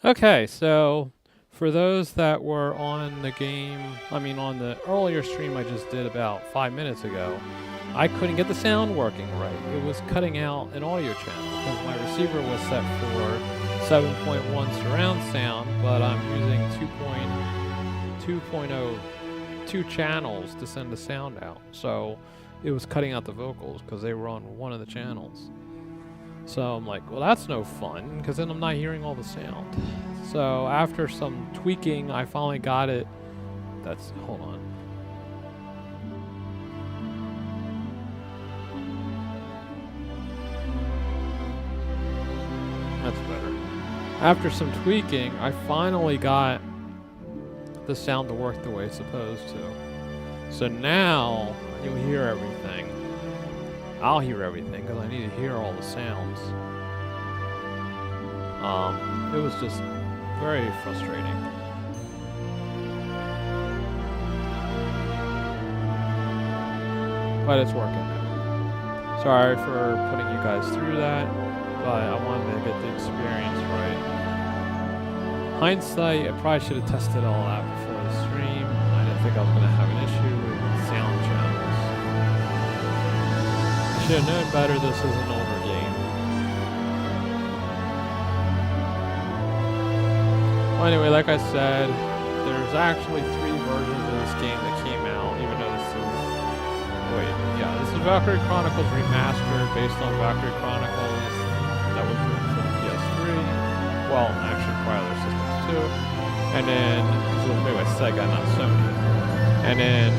Okay, so for those that were on the game, on the earlier stream I just did about 5 minutes ago, I couldn't get the sound working right. It was cutting out an audio channel because my receiver was set for 7.1 surround sound, but I'm using 2.0 two channels to send the sound out. So it was cutting out the vocals because they were on one of the channels. So I'm like, well, that's no fun, because then I'm not hearing all the sound. So after some tweaking, I finally got it. Hold on. That's better. After some tweaking, I finally got the sound to work the way it's supposed to. So now you'll hear everything. I'll hear everything because I need to hear all the sounds. It was just very frustrating. But it's working now. Sorry for putting you guys through that, but I wanted to get the experience right. Hindsight, I probably should have tested all that before the stream. I didn't think I was going to have an issue with sound channels. Should have known better, this is an older game. Well, anyway, like I said, there's actually 3 versions of this game that came out, even though this is... this is Valkyria Chronicles Remastered, based on Valkyria Chronicles that was written for the PS3. Well, actually, for other systems too. And then, this was made by Sega, not Sony. And then,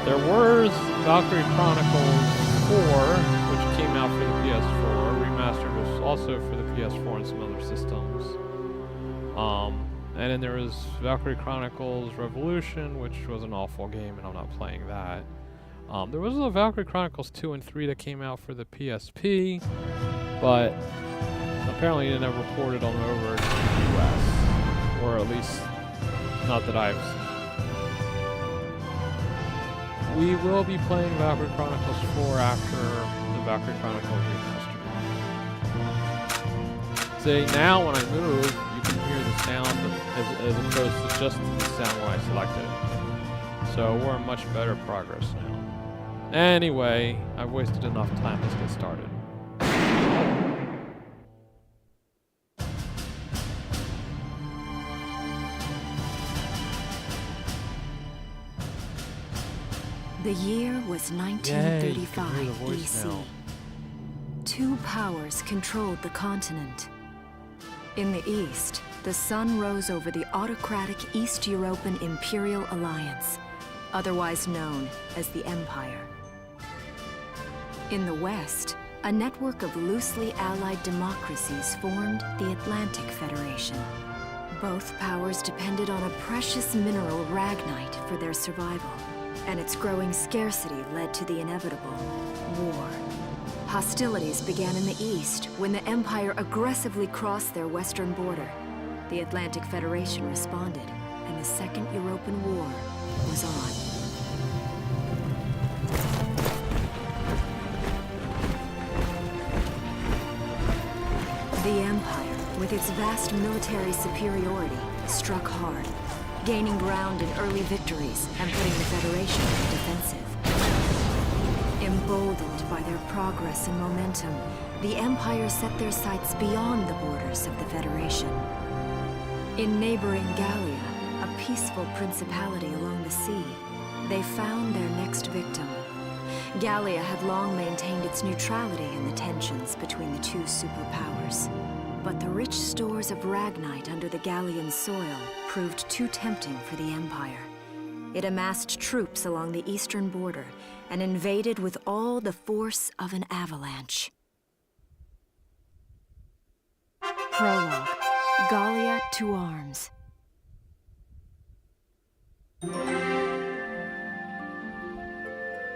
there was Valkyria Chronicles 4, which came out for the PS4. Remastered was also for the PS4 and some other systems. And then there was Valkyria Chronicles Revolution, which was an awful game, and I'm not playing that. There was a Valkyria Chronicles 2 and 3 that came out for the PSP, but apparently they never ported them over to the US, or at least not that I've seen. We will be playing Valkyria Chronicles 4 after the Valkyria Chronicles Remastered. See, now when I move, you can hear the sound as opposed to just the sound when I selected it. So we're in much better progress now. Anyway, I've wasted enough time. Let's get started. The year was 1935 BC. Now. 2 powers controlled the continent. In the east, the sun rose over the autocratic East European Imperial Alliance, otherwise known as the Empire. In the west, a network of loosely allied democracies formed the Atlantic Federation. Both powers depended on a precious mineral ragnite for their survival, and its growing scarcity led to the inevitable war. Hostilities began in the east when the Empire aggressively crossed their western border. The Atlantic Federation responded, and the Second European War was on. The Empire, with its vast military superiority, struck hard, gaining ground in early victories and putting the Federation on the defensive. Emboldened by their progress and momentum, the Empire set their sights beyond the borders of the Federation. In neighboring Gallia, a peaceful principality along the sea, they found their next victim. Gallia had long maintained its neutrality in the tensions between the 2 superpowers. But the rich stores of ragnite under the Gallian soil proved too tempting for the Empire. It amassed troops along the eastern border and invaded with all the force of an avalanche. Prologue. Gallia to arms.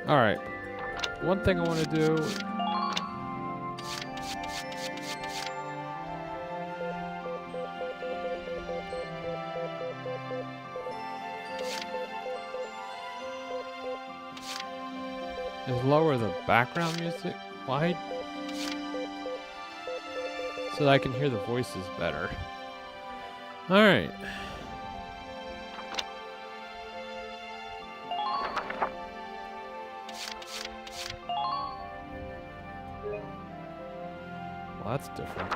Alright. One thing I want to do... is lower the background music. Why? So that I can hear the voices better. Alright. Well, that's different.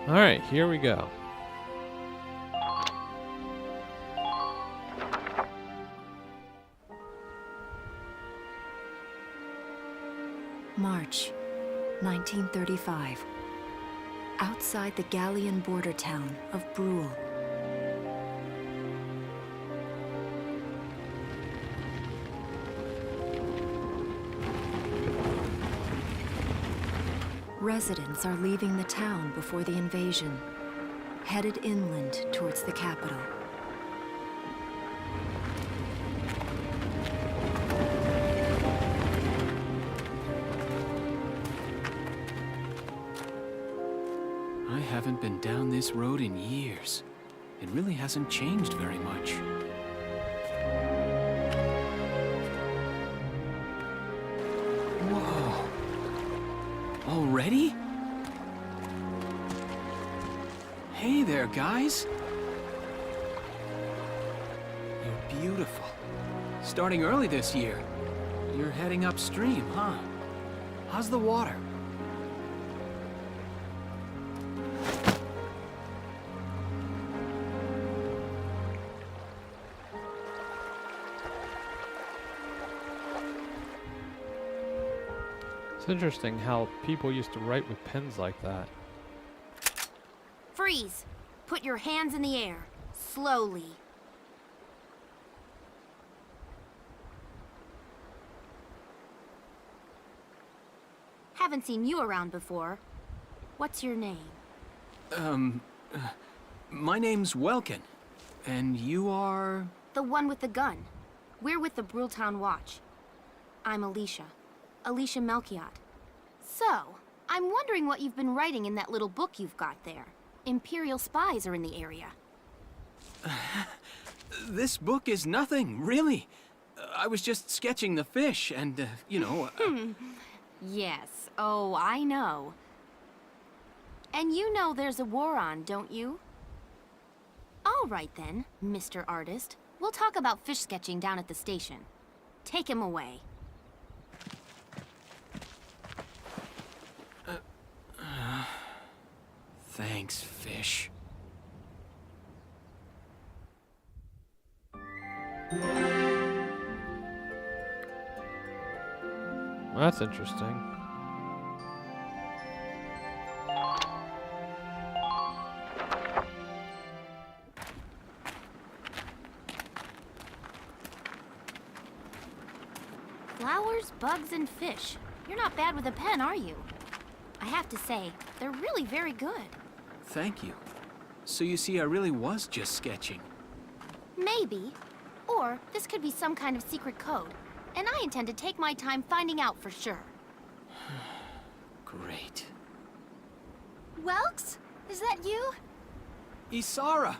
Alright, here we go. March 1935. Outside the Gallian border town of Brule. Residents are leaving the town before the invasion, headed inland towards the capital. I haven't been down this road in years. It really hasn't changed very much. Whoa. Already? Hey there, guys. You're beautiful. Starting early this year. You're heading upstream, huh? How's the water? It's interesting how people used to write with pens like that. Freeze! Put your hands in the air. Slowly. Haven't seen you around before. What's your name? My name's Welkin. And you are... The one with the gun. We're with the Bruletown Watch. I'm Alicia. Alicia Melchiot. So, I'm wondering what you've been writing in that little book you've got there. Imperial spies are in the area. This book is nothing, really. I was just sketching the fish and, you know... Yes. Oh, I know. And you know there's a war on, don't you? All right then, Mr. Artist. We'll talk about fish sketching down at the station. Take him away. Thanks, fish. That's interesting. Flowers, bugs, and fish. You're not bad with a pen, are you? I have to say, they're really very good. Thank you. So you see, I really was just sketching. Maybe. Or this could be some kind of secret code. And I intend to take my time finding out for sure. Great. Welks? Is that you? Isara!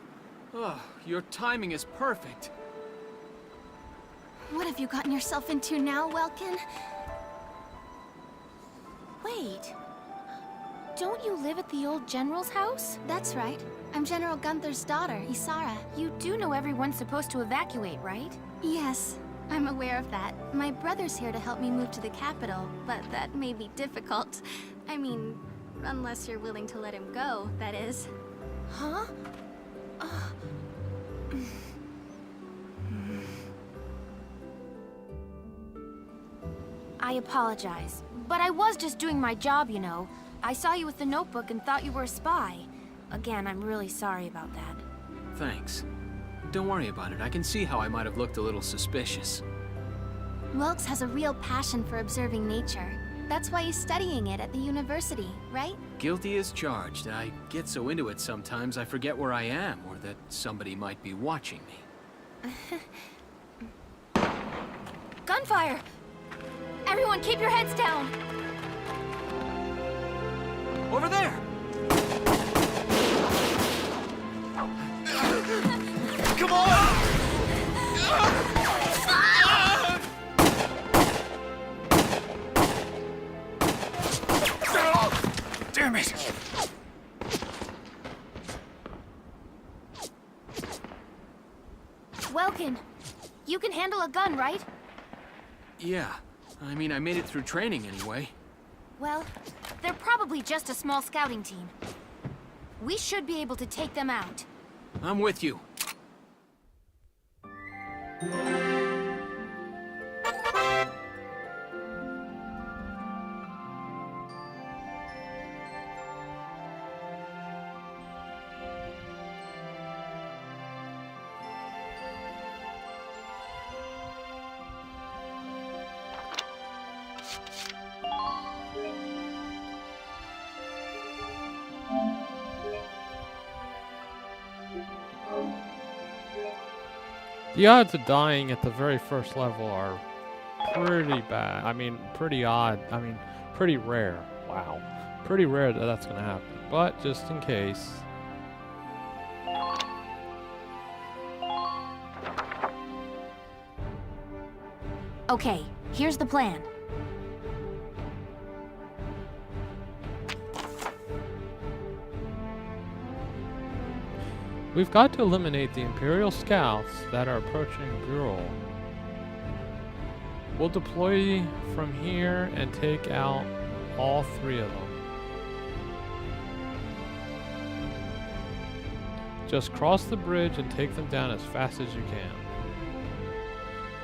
Oh, your timing is perfect. What have you gotten yourself into now, Welkin? Wait. Don't you live at the old General's house? That's right. I'm General Gunther's daughter, Isara. You do know everyone's supposed to evacuate, right? Yes, I'm aware of that. My brother's here to help me move to the capital, but that may be difficult. I mean, unless you're willing to let him go, that is. Huh? I apologize, but I was just doing my job, you know. I saw you with the notebook and thought you were a spy. Again, I'm really sorry about that. Thanks. Don't worry about it. I can see how I might have looked a little suspicious. Welks has a real passion for observing nature. That's why he's studying it at the university, right? Guilty as charged. I get so into it sometimes I forget where I am or that somebody might be watching me. Gunfire! Everyone keep your heads down! Over there! Come on! Damn it! You can handle a gun, right? Yeah. I mean, I made it through training anyway. Well, they're probably just a small scouting team. We should be able to take them out. I'm with you. The odds of dying at the very first level are pretty bad. I mean, pretty odd. I mean, pretty rare. Wow. Pretty rare that that's going to happen. But just in case. Okay, here's the plan. We've got to eliminate the Imperial scouts that are approaching Buell. We'll deploy from here and take out all 3 of them. Just cross the bridge and take them down as fast as you can.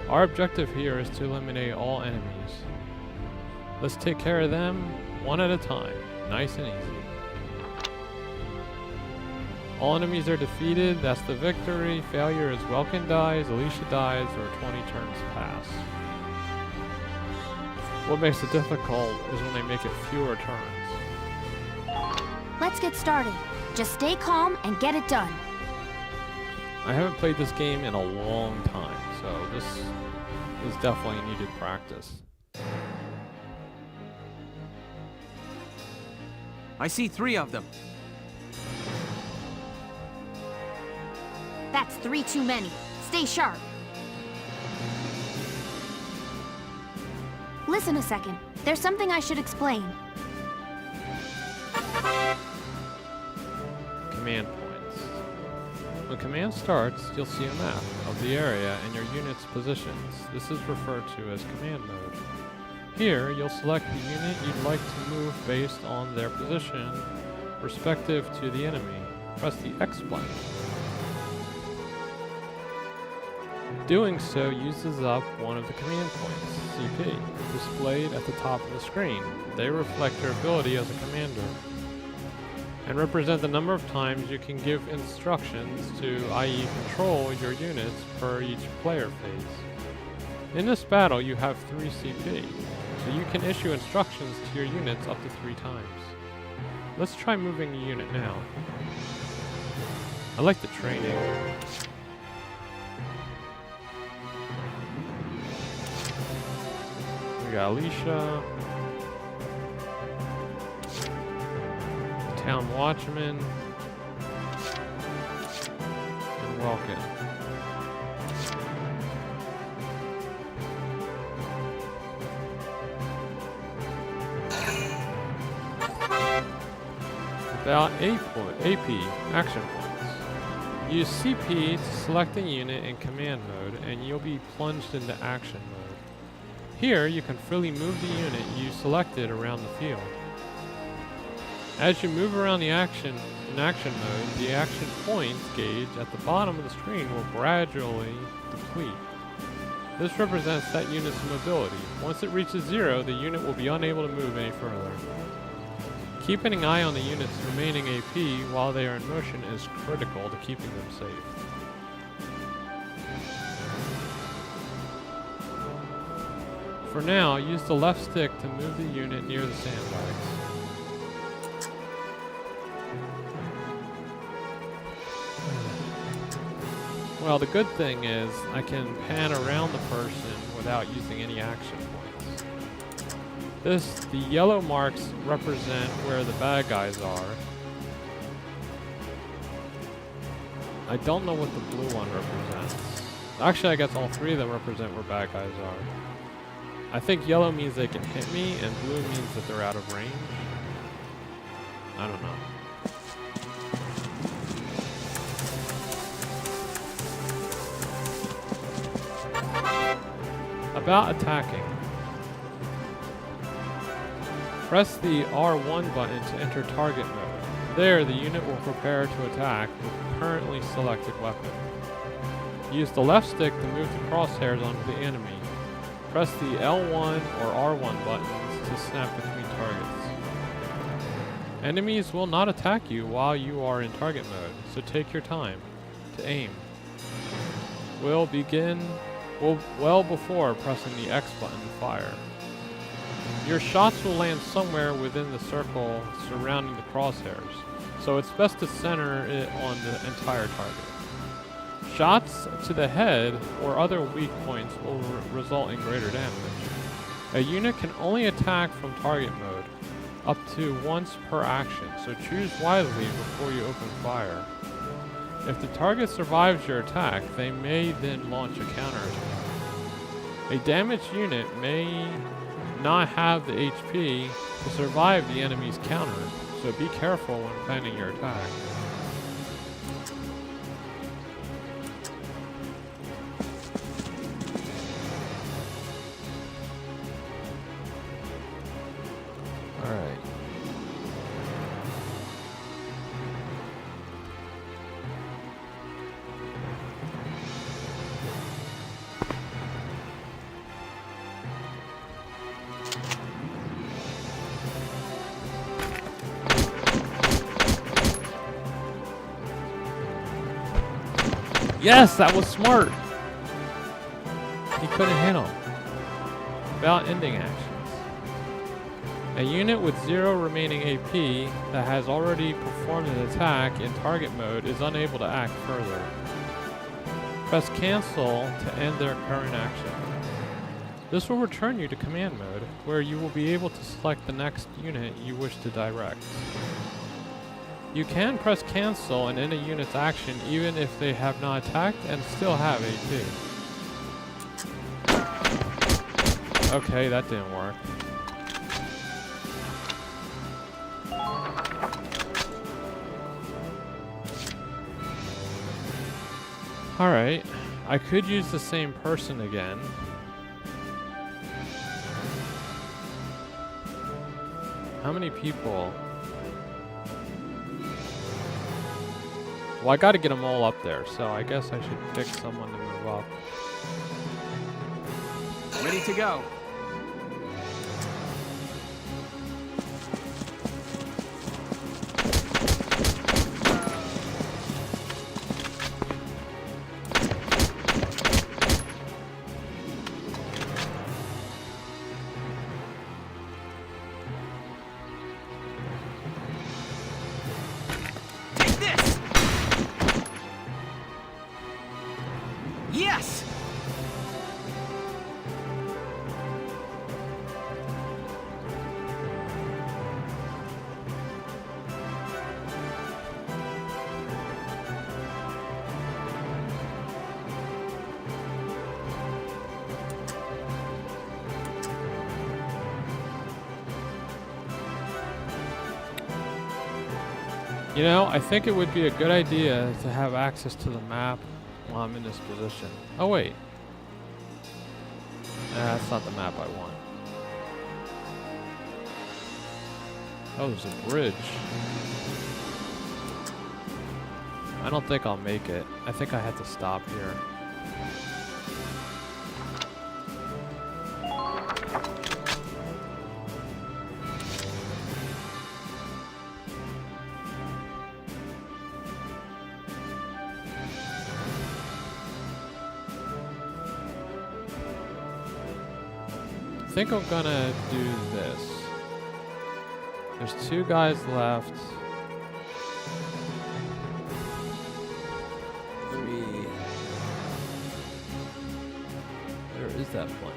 Our objective here is to eliminate all enemies. Let's take care of them one at a time, nice and easy. All enemies are defeated, that's the victory. Failure is Welkin dies, Alicia dies, or 20 turns pass. What makes it difficult is when they make it fewer turns. Let's get started. Just stay calm and get it done. I haven't played this game in a long time, so this is definitely needed practice. I see 3 of them. That's 3 too many. Stay sharp. Listen a second. There's something I should explain. Command points. When command starts, you'll see a map of the area and your unit's positions. This is referred to as command mode. Here, you'll select the unit you'd like to move based on their position respective to the enemy. Press the X button. Doing so uses up one of the command points, CP, displayed at the top of the screen. They reflect your ability as a commander and represent the number of times you can give instructions to, i.e. control your units per each player phase. In this battle, you have 3 CP, so you can issue instructions to your units up to 3 times. Let's try moving a unit now. I like the training. We got Alicia, Town Watchman, and Welkin. About AP action points. Use CP to select a unit in command mode, and you'll be plunged into action mode. Here, you can freely move the unit you selected around the field. As you move around in action mode, the action points gauge at the bottom of the screen will gradually deplete. This represents that unit's mobility. Once it reaches 0, the unit will be unable to move any further. Keeping an eye on the unit's remaining AP while they are in motion is critical to keeping them safe. For now, use the left stick to move the unit near the sandbags. Well, the good thing is I can pan around the person without using any action points. The yellow marks represent where the bad guys are. I don't know what the blue one represents. Actually, I guess all 3 of them represent where bad guys are. I think yellow means they can hit me, and blue means that they're out of range. I don't know. About attacking. Press the R1 button to enter target mode. There, the unit will prepare to attack with the currently selected weapon. Use the left stick to move the crosshairs onto the enemy. Press the L1 or R1 buttons to snap between targets. Enemies will not attack you while you are in target mode, so take your time to aim. We'll begin well before pressing the X button to fire. Your shots will land somewhere within the circle surrounding the crosshairs, so it's best to center it on the entire target. Shots to the head or other weak points will result in greater damage. A unit can only attack from target mode, up to once per action, so choose wisely before you open fire. If the target survives your attack, they may then launch a counterattack. A damaged unit may not have the HP to survive the enemy's counter, so be careful when planning your attack. Alright. Yes, that was smart. He couldn't hit him. About ending actions. A unit with 0 remaining AP that has already performed an attack in target mode is unable to act further. Press cancel to end their current action. This will return you to command mode, where you will be able to select the next unit you wish to direct. You can press cancel and end a unit's action even if they have not attacked and still have AP. Okay, that didn't work. Alright, I could use the same person again. How many people? Well, I gotta get them all up there, so I guess I should pick someone to move up. Ready to go. Yes! You know, I think it would be a good idea to have access to the map while I'm in this position. Oh wait. That's not the map I want. Oh, there's a bridge. I don't think I'll make it. I think I have to stop here. I think I'm gonna do this. There's 2 guys left. 3. Where is that one?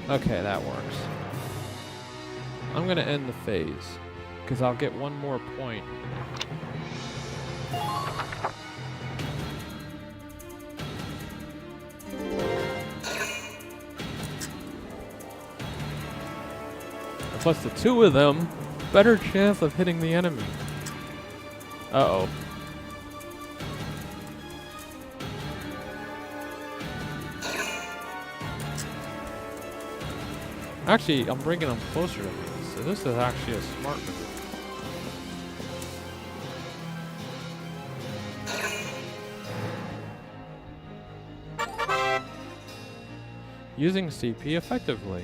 Okay, that works. I'm gonna end the phase, because I'll get 1 more point. Plus the 2 of them, better chance of hitting the enemy. Uh-oh. Actually, I'm bringing them closer to me, so this is actually a smart move. Using CP effectively.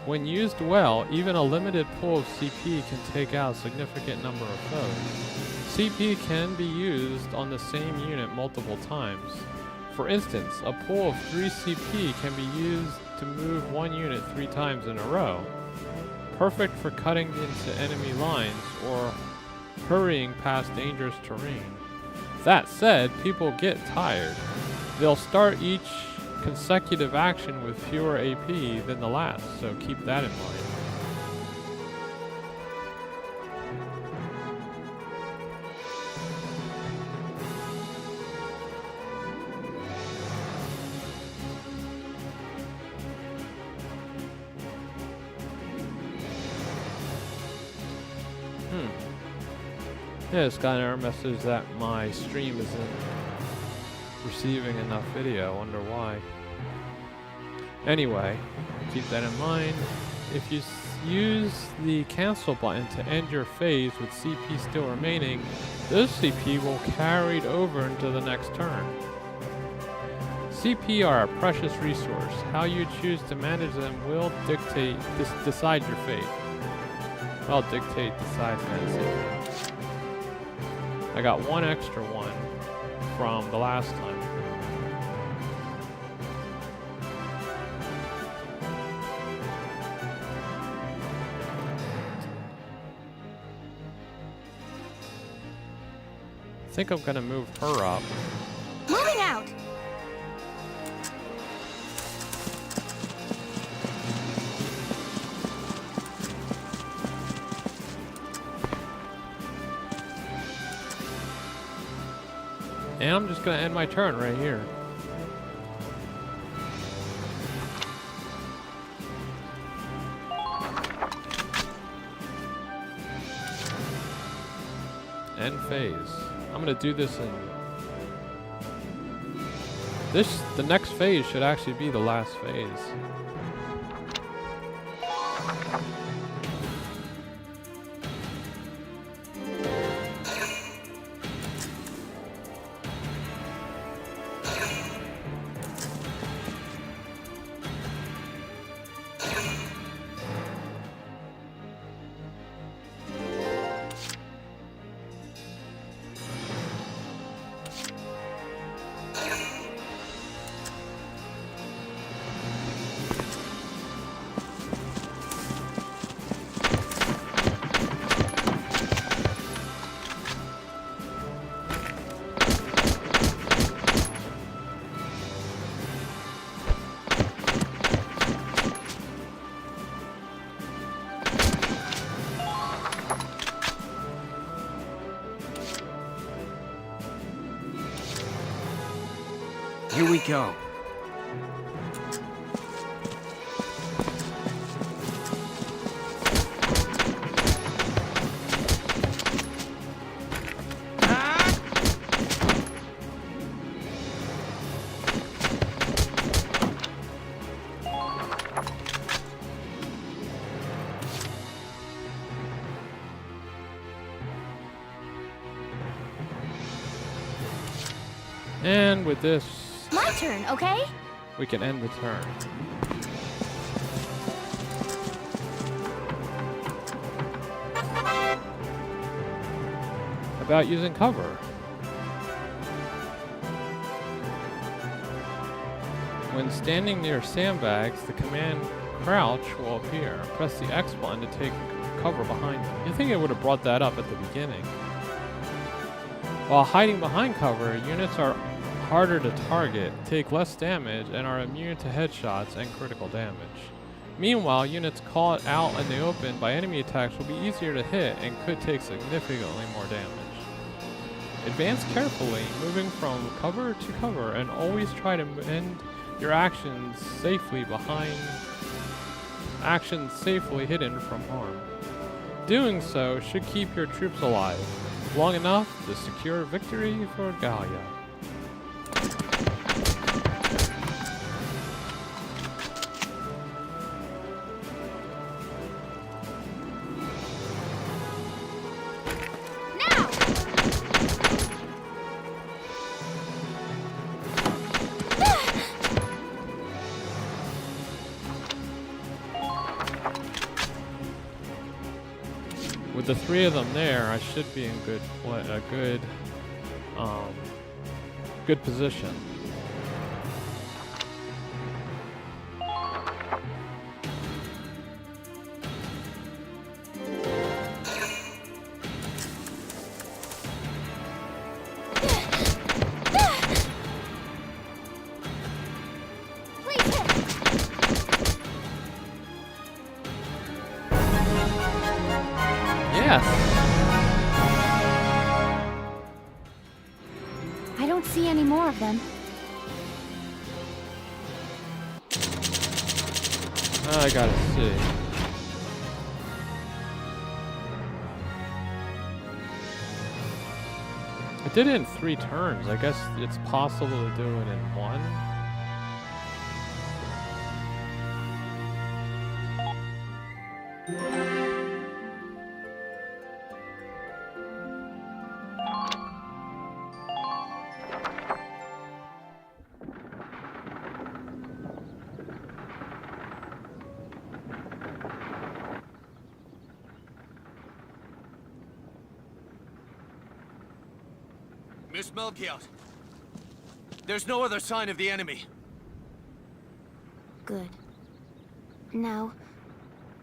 When used well, even a limited pool of CP can take out a significant number of foes. CP can be used on the same unit multiple times. For instance, a pool of 3 CP can be used to move one unit 3 times in a row. Perfect for cutting into enemy lines or hurrying past dangerous terrain. That said, people get tired. They'll start each consecutive action with fewer AP than the last, so keep that in mind. Yeah, just got an error message that my stream isn't receiving enough video. I wonder why. Anyway, keep that in mind. If you use the cancel button to end your phase with CP still remaining, those CP will carried over into the next turn. CP are a precious resource. How you choose to manage them will dictate, decide your fate. Well, dictate, decide, fantasy. I got one extra one from the last time. I think I'm gonna move her up. Moving out. And I'm just gonna end my turn right here. End phase. I'm gonna do this in the next phase should actually be the last phase. Here we go. And with this, My turn, okay? we can end the turn. About using cover. When standing near sandbags, the command crouch will appear. Press the X button to take cover behind them. You think it would have brought that up at the beginning. While hiding behind cover, units are harder to target, take less damage, and are immune to headshots and critical damage. Meanwhile, units caught out in the open by enemy attacks will be easier to hit and could take significantly more damage. Advance carefully, moving from cover to cover, and always try to end your actions safely hidden from harm. Doing so should keep your troops alive. long enough to secure victory for Gallia. With the three of them there, I should be in good position. I don't see any more of them. I gotta see. I did it in 3 turns. I guess it's possible to do it in 1. Miss Melchiot, there's no other sign of the enemy. Good. Now,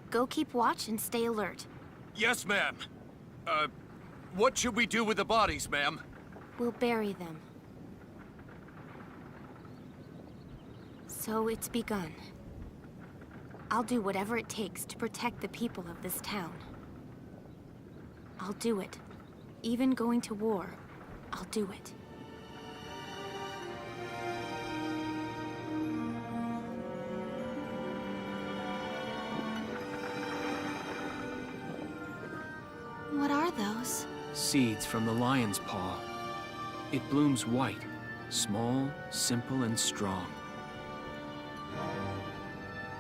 go keep watch and stay alert. Yes, ma'am. What should we do with the bodies, ma'am? We'll bury them. So it's begun. I'll do whatever it takes to protect the people of this town. I'll do it. Even going to war, I'll do it. What are those? Seeds from the lion's paw. It blooms white, small, simple, and strong.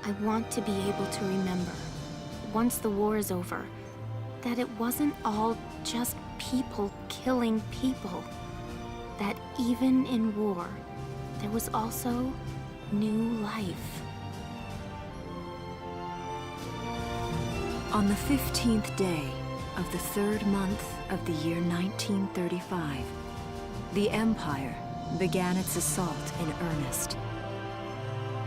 I want to be able to remember, once the war is over, that it wasn't all just people killing people. That even in war, there was also new life. On the 15th day of the 3rd month of the year 1935, the Empire began its assault in earnest.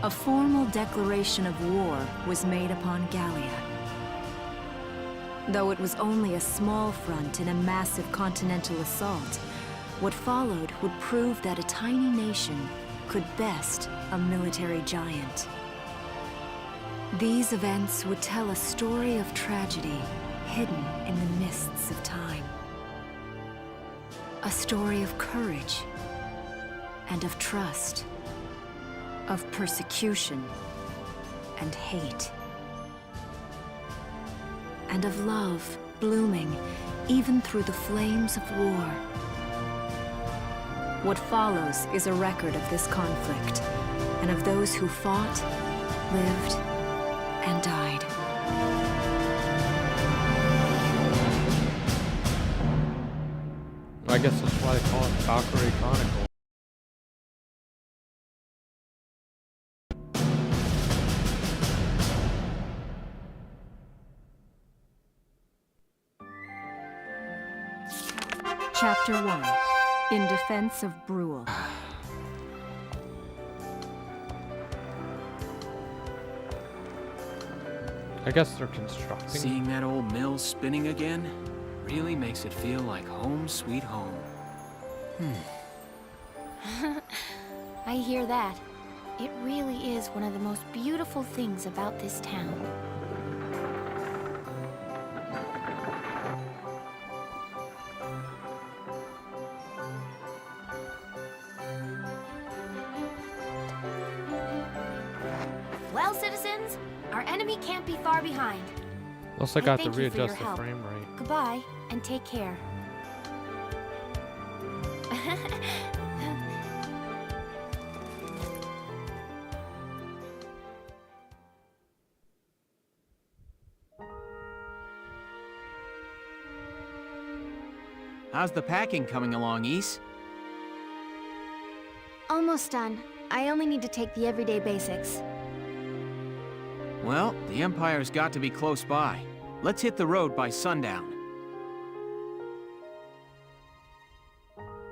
A formal declaration of war was made upon Gallia. Though it was only a small front in a massive continental assault, what followed would prove that a tiny nation could best a military giant. These events would tell a story of tragedy hidden in the mists of time. A story of courage and of trust, of persecution and hate, and of love blooming even through the flames of war. What follows is a record of this conflict and of those who fought, lived, and died. I guess that's why they call it Valkyria Chronicles. Chapter 1. In Defense of Brule. I guess they're constructing. Seeing that old mill spinning again really makes it feel like home sweet home. I hear that. It really is one of the most beautiful things about this town. Well, citizens, our enemy can't be far behind. Plus I got to thank you for your readjust the help. frame rate. Goodbye, and take care. How's the packing coming along, Ys? Almost done. I only need to take the everyday basics. Well, the Empire's got to be close by. Let's hit the road by sundown.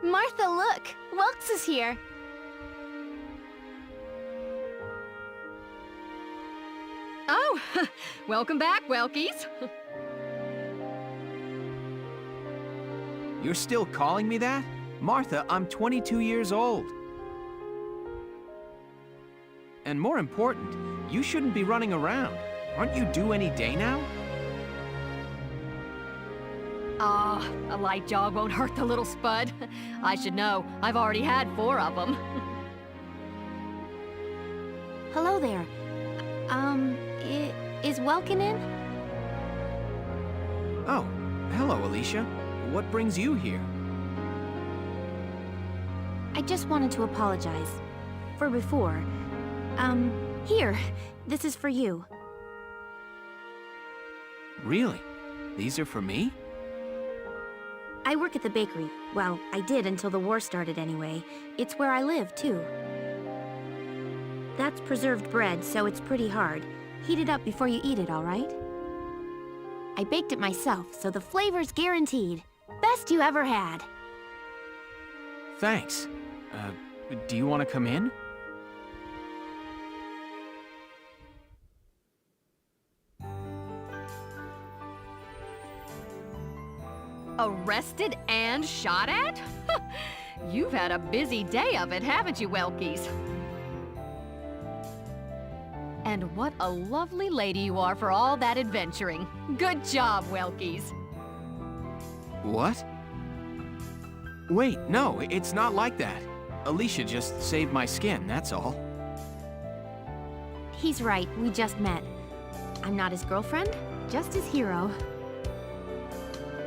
Martha, look! Welks is here! Oh, welcome back, Welkies. You're still calling me that? Martha, I'm 22 years old. And more important, you shouldn't be running around. Aren't you due any day now? Ah, a light jog won't hurt the little spud. I should know. I've already had 4 of them. Hello there. Is Welkin in? Oh, hello, Alicia. What brings you here? I just wanted to apologize. For before. Here. This is for you. Really? These are for me? I work at the bakery. Well, I did until the war started anyway. It's where I live, too. That's preserved bread, so it's pretty hard. Heat it up before you eat it, all right? I baked it myself, so the flavor's guaranteed. Best you ever had. Thanks. Do you want to come in? Arrested and shot at? You've had a busy day of it, haven't you, Welkies? And what a lovely lady you are for all that adventuring. Good job, Welkies. What? Wait, no, it's not like that. Alicia just saved my skin, that's all. He's right, we just met. I'm not his girlfriend, just his hero.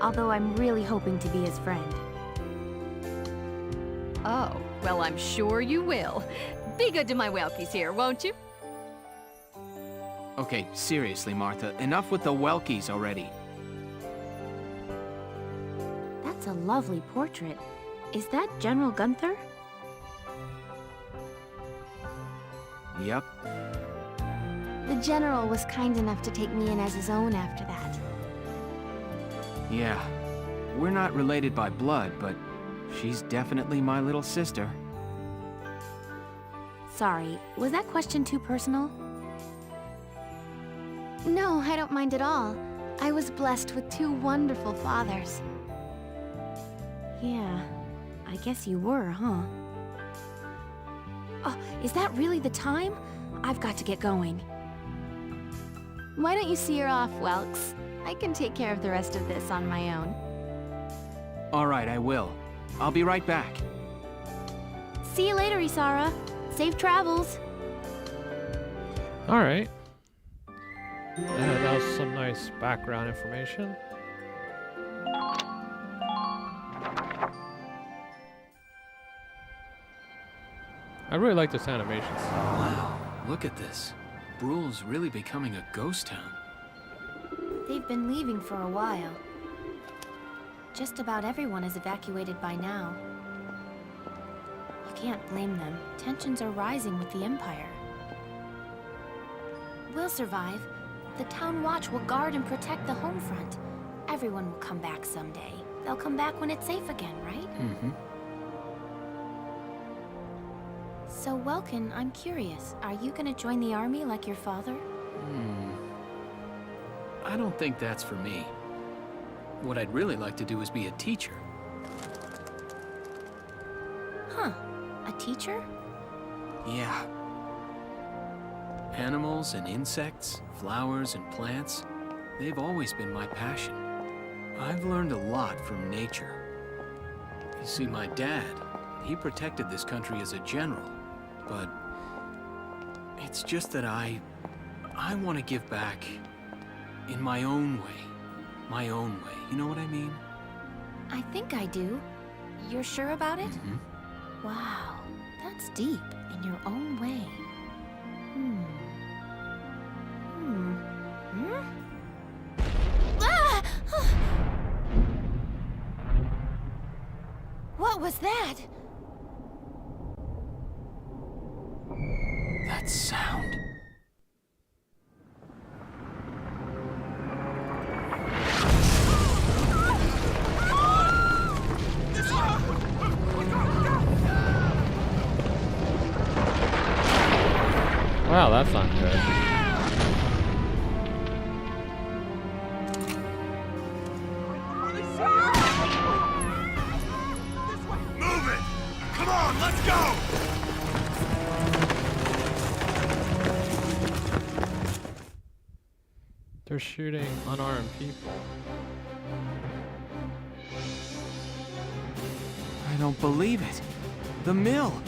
Although I'm really hoping to be his friend. Oh, well, I'm sure you will. Be good to my Welkies here, won't you? Okay, seriously, Martha, enough with the Welkies already. That's a lovely portrait. Is that General Gunther? Yep. The General was kind enough to take me in as his own after that. Yeah. We're not related by blood, but she's definitely my little sister. Sorry, was that question too personal? No, I don't mind at all. I was blessed with 2 wonderful fathers. Yeah, I guess you were, huh? Oh, is that really the time? I've got to get going. Why don't you see her off, Welks? I can take care of the rest of this on my own. All right, I will. I'll be right back. See you later, Isara. Safe travels. All right. That was some nice background information. I really like this animation style. Wow, look at this. Bruhl's really becoming a ghost town. They've been leaving for a while. Just about everyone is evacuated by now. You can't blame them. Tensions are rising with the Empire. We'll survive. The Town Watch will guard and protect the home front. Everyone will come back someday. They'll come back when it's safe again, right? Mm-hmm. So, Welkin, I'm curious. Are you gonna join the army like your father? I don't think that's for me. What I'd really like to do is be a teacher. Huh. A teacher? Yeah. Animals and insects, flowers and plants, they've always been my passion. I've learned a lot from nature. You see, my dad, he protected this country as a general, but it's just that I want to give back in my own way. My own way, you know what I mean? I think I do. You're sure about it? Mm-hmm. Wow, that's deep in your own way. was that? That sound. Wow, that's not good. Move it! Come on, let's go! They're shooting unarmed people. I don't believe it. The mill.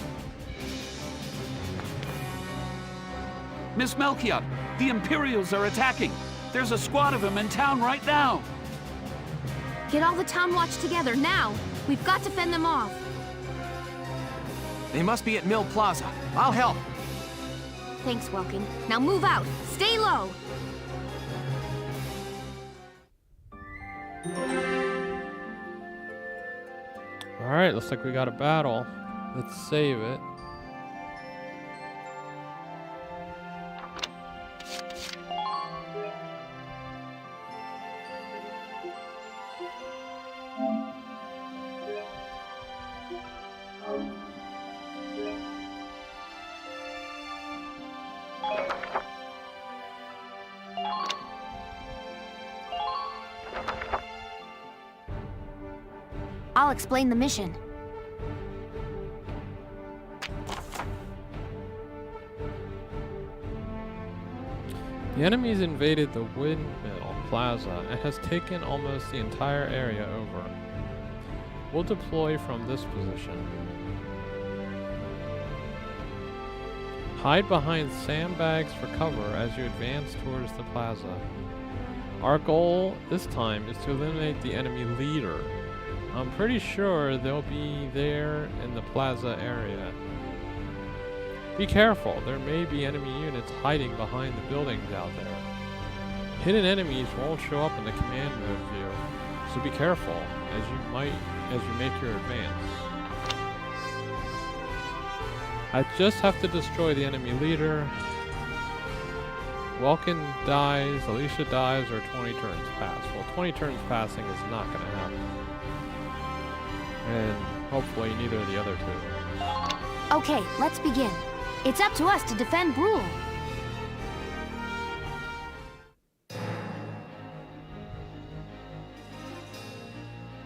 Miss Melchior, the Imperials are attacking. There's a squad of them in town right now. Get all the town watch together, now! We've got to fend them off. They must be at Mill Plaza. I'll help. Thanks, Welkin. Now move out! Stay low! Alright, looks like we got a battle. Let's save it. I'll explain the mission. The enemy's invaded the Windmill Plaza and has taken almost the entire area over. We'll deploy from this position. Hide behind sandbags for cover as you advance towards the plaza. Our goal this time is to eliminate the enemy leader. I'm pretty sure they'll be there in the plaza area. Be careful, there may be enemy units hiding behind the buildings out there. Hidden enemies won't show up in the command mode view, so be careful as you make your advance. I just have to destroy the enemy leader. Welkin dies, Alicia dies, or 20 turns pass. Well, 20 turns passing is not going to happen. And hopefully neither of the other two. Okay, let's begin. It's up to us to defend Brule.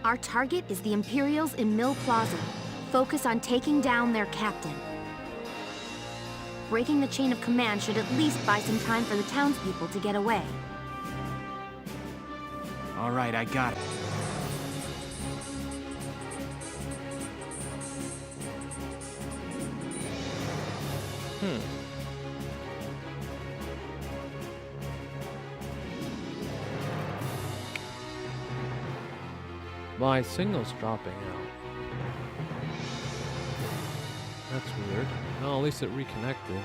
Our target is the Imperials in Mill Plaza. Focus on taking down their captain. Breaking the chain of command should at least buy some time for the townspeople to get away. All right, I got it. My signal's dropping out. That's weird. No, at least it reconnected.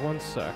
One sec.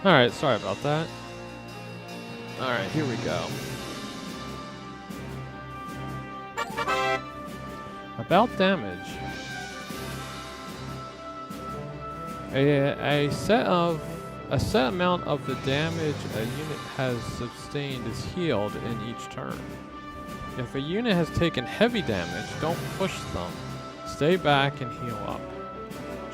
Alright, sorry about that. Alright, here we go. About damage. A set amount of the damage a unit has sustained is healed in each turn. If a unit has taken heavy damage, don't push them. Stay back and heal up.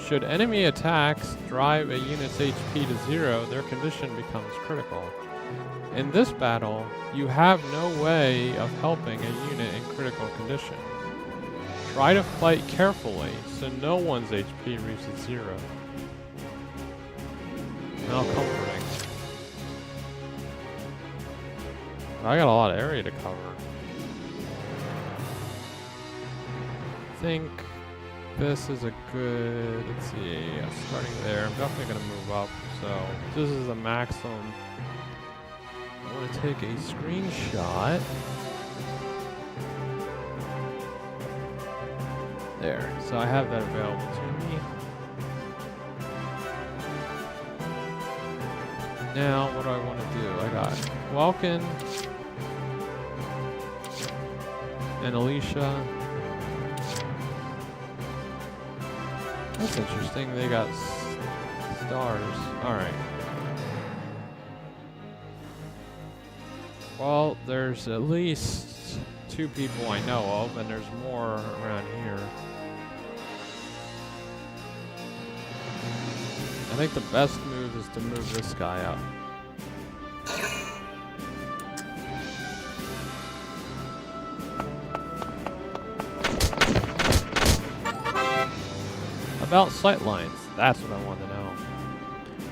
Should enemy attacks drive a unit's HP to 0, their condition becomes critical. In this battle, you have no way of helping a unit in critical condition. Try to fight carefully so no one's HP reaches 0. Now comforting. I got a lot of area to cover. I think this is a good, let's see, starting there. I'm definitely going to move up, so this is the maximum. I want to take a screenshot. There, so I have that available to me. Now, what do I want to do? I got Welkin and Alicia. That's interesting. They got stars. Alright. Well, there's at least 2 people I know of, and there's more around here. I think the best move is to move this guy up. About sight lines, that's what I want to know.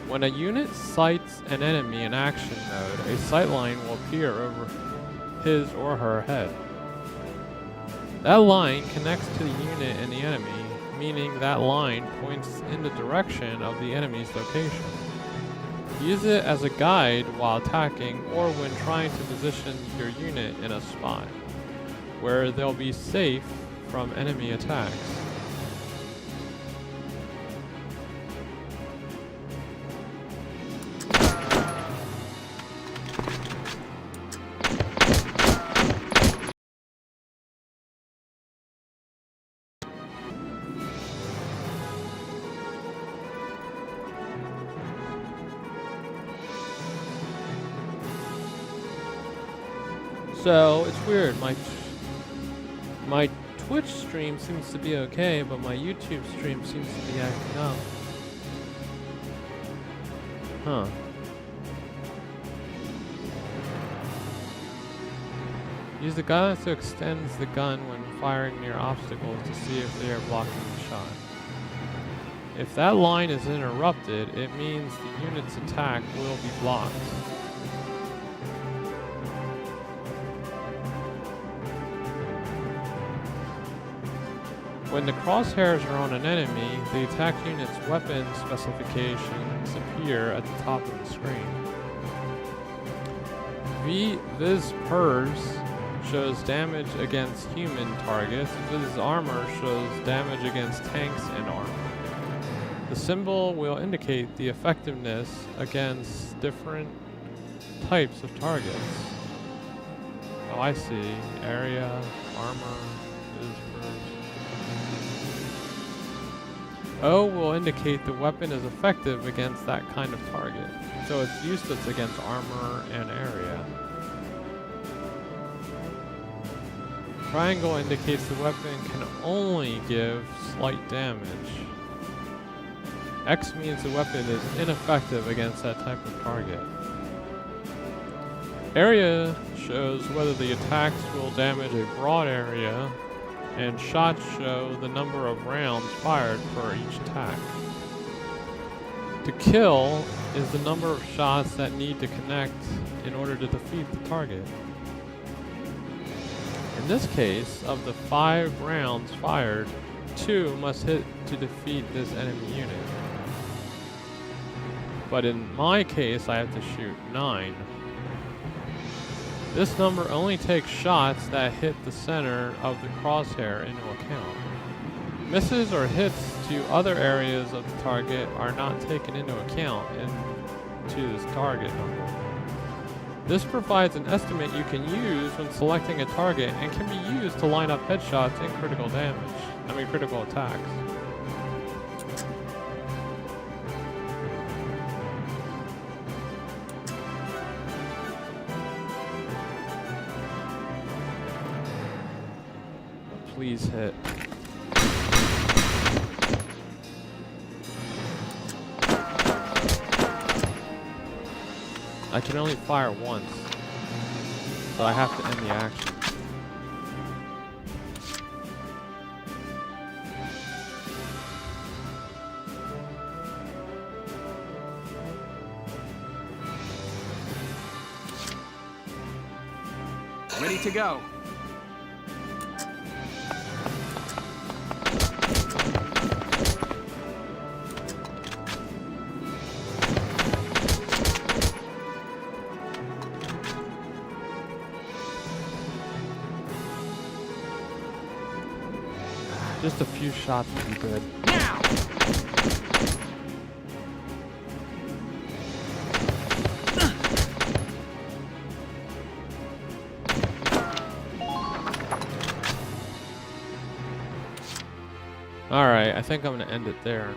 When a unit sights an enemy in action mode, a sight line will appear over his or her head. That line connects to the unit and the enemy, meaning that line points in the direction of the enemy's location. Use it as a guide while attacking or when trying to position your unit in a spot where they'll be safe from enemy attacks. So it's weird. My Twitch stream seems to be okay, but my YouTube stream seems to be acting up. Huh. Use the guidance to extend the gun when firing near obstacles to see if they are blocking the shot. If that line is interrupted, it means the unit's attack will be blocked. When the crosshairs are on an enemy, the attack unit's weapon specifications appear at the top of the screen. Viz Pers shows damage against human targets. Viz Armor shows damage against tanks and armor. The symbol will indicate the effectiveness against different types of targets. Oh, I see. Area, armor, Viz Pers. O will indicate the weapon is effective against that kind of target, so it's useless against armor and area. Triangle indicates the weapon can only give slight damage. X means the weapon is ineffective against that type of target. Area shows whether the attacks will damage a broad area, and shots show the number of rounds fired per each attack. To kill is the number of shots that need to connect in order to defeat the target. In this case, of the 5 rounds fired, 2 must hit to defeat this enemy unit. But in my case, I have to shoot 9. This number only takes shots that hit the center of the crosshair into account. Misses or hits to other areas of the target are not taken into account, and to this target number. This provides an estimate you can use when selecting a target and can be used to line up headshots and critical critical attacks. Please hit. I can only fire once, so I have to end the action. Ready to go. Just a few shots would be good. Now! Alright, I think I'm gonna end it there.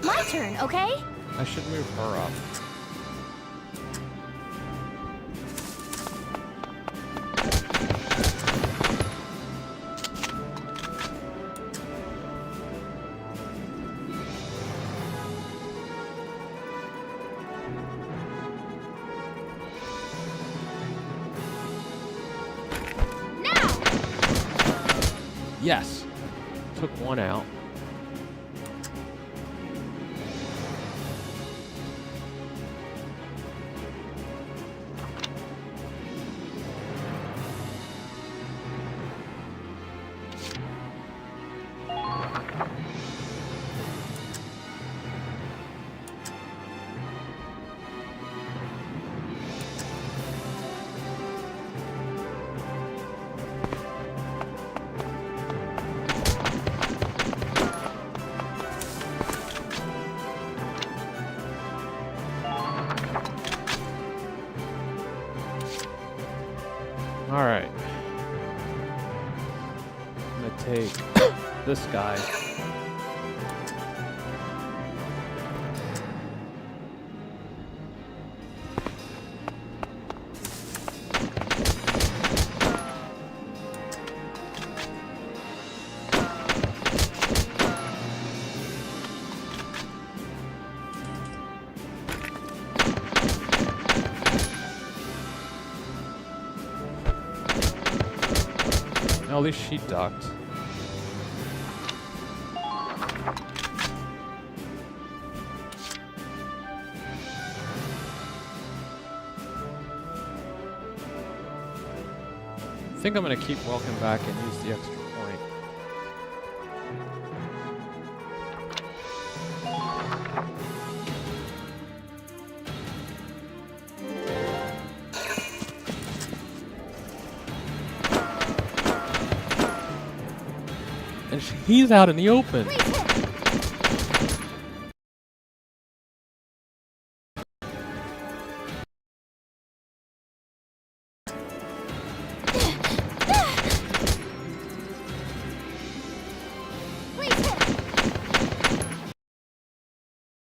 My turn, okay? I should move her up. Now! Yes! Took one out. Alright. I'm gonna take this guy. At least she ducked. I think I'm gonna keep walking back and use the extra point. And he's out in the open.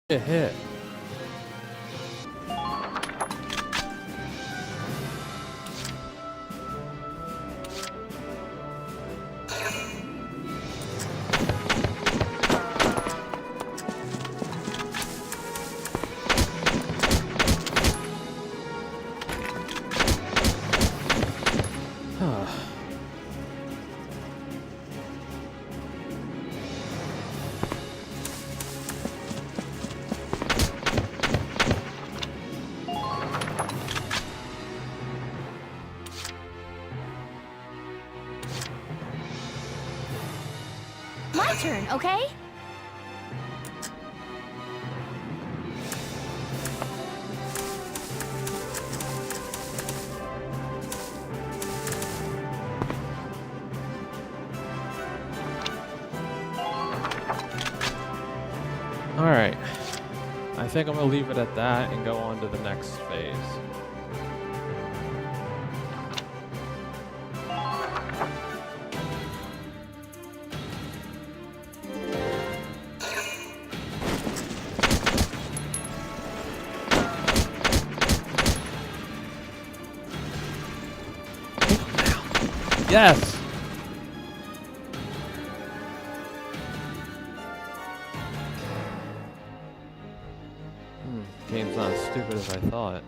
Get hit. turn, okay? Alright. I think I'm gonna leave it at that and go on to the next phase. Yes! Game's not as stupid as I thought.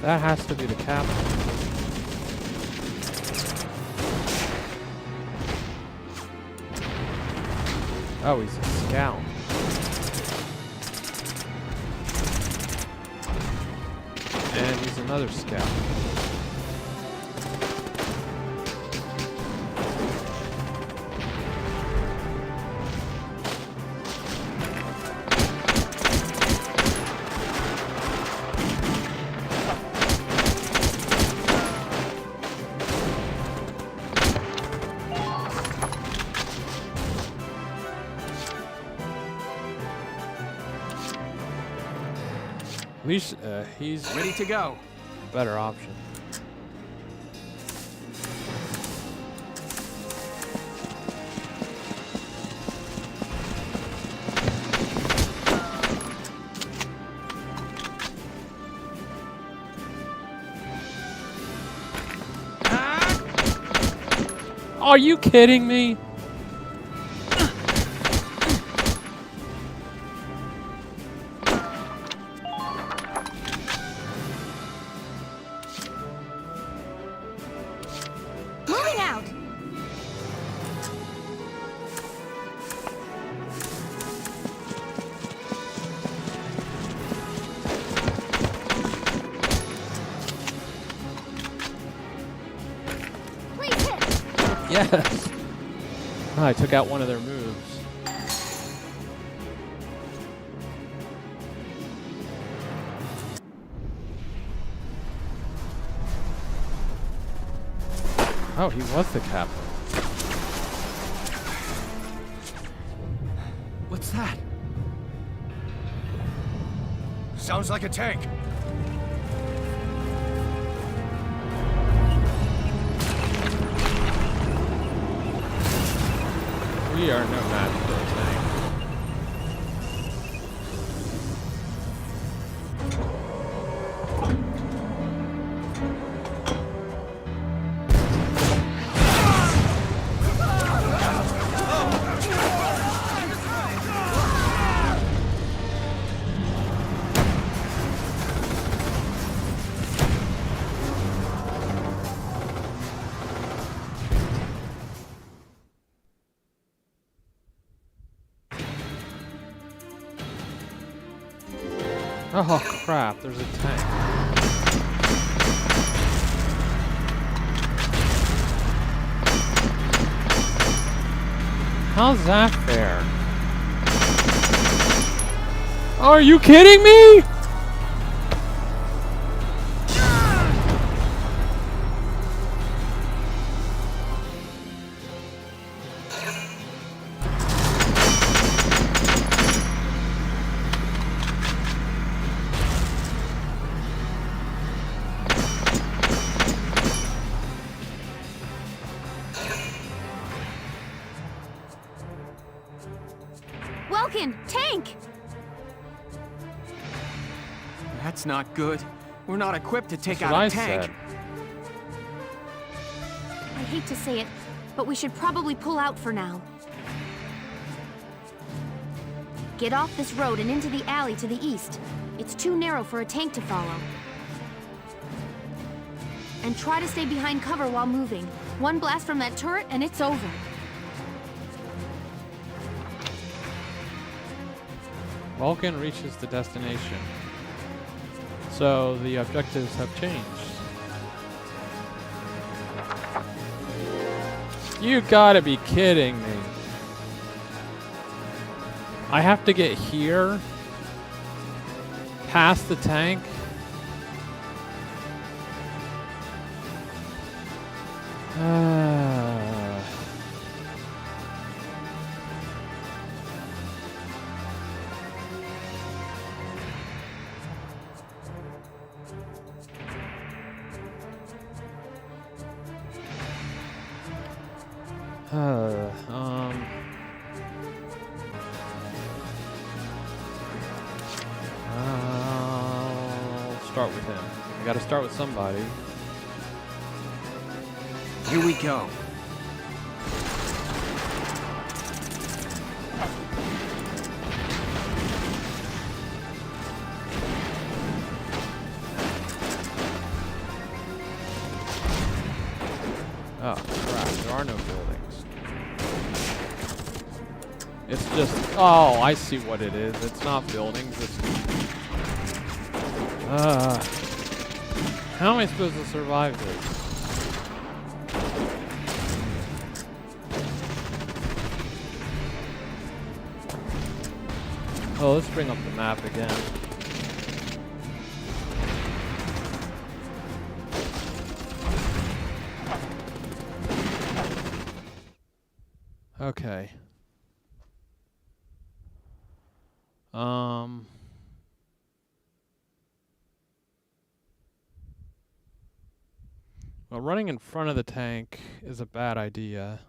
That has to be the captain. Oh, he's a scout. And he's another scout. At least he's Ready to go. a better option. Are you kidding me? Moving out! Please hit! Yes. Oh, I took out one of their moves. Oh, he was the captain. What's that? Sounds like a tank. We are no match for a tank. Oh crap, there's a tank. How's that fair? Are you kidding me? Vulcan! Tank! That's not good. We're not equipped to take That's out what a I tank. said. I hate to say it, but we should probably pull out for now. Get off this road and into the alley to the east. It's too narrow for a tank to follow. And try to stay behind cover while moving. One blast from that turret and it's over. Vulcan reaches the destination. So the objectives have changed. You gotta be kidding me. I have to get here, past the tank. I'll start with him. I gotta start with somebody. Here we go. Oh, crap. There are no buildings. It's just... Oh, I see what it is. It's not buildings. It's... How am I supposed to survive this? Oh, let's bring up the map again. Okay. Well, running in front of the tank is a bad idea.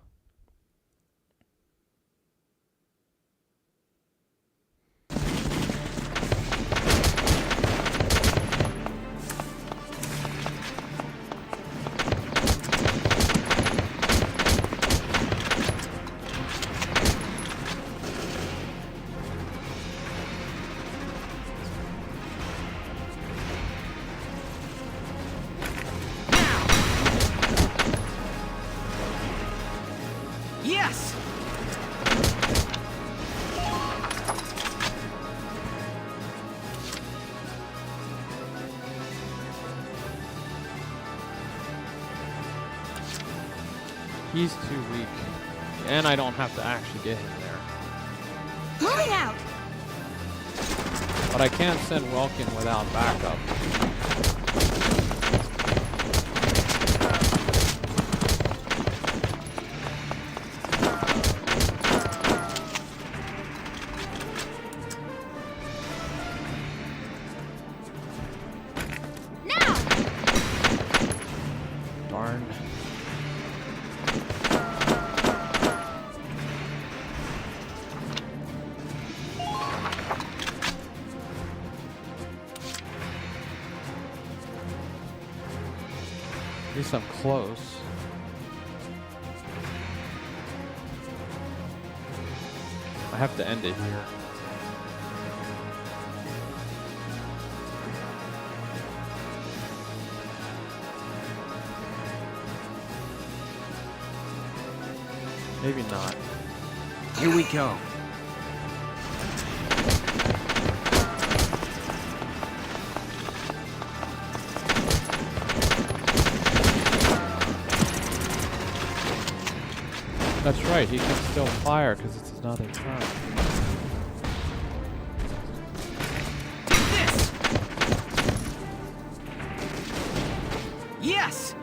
Yes! He's too weak. And I don't have to actually get him there. Moving out! But I can't send Welkin without backup. Now! Darn. At least I'm close. I have to end it here. Maybe not. Here we go. That's right, he can still fire because it's another turn. This! Yes!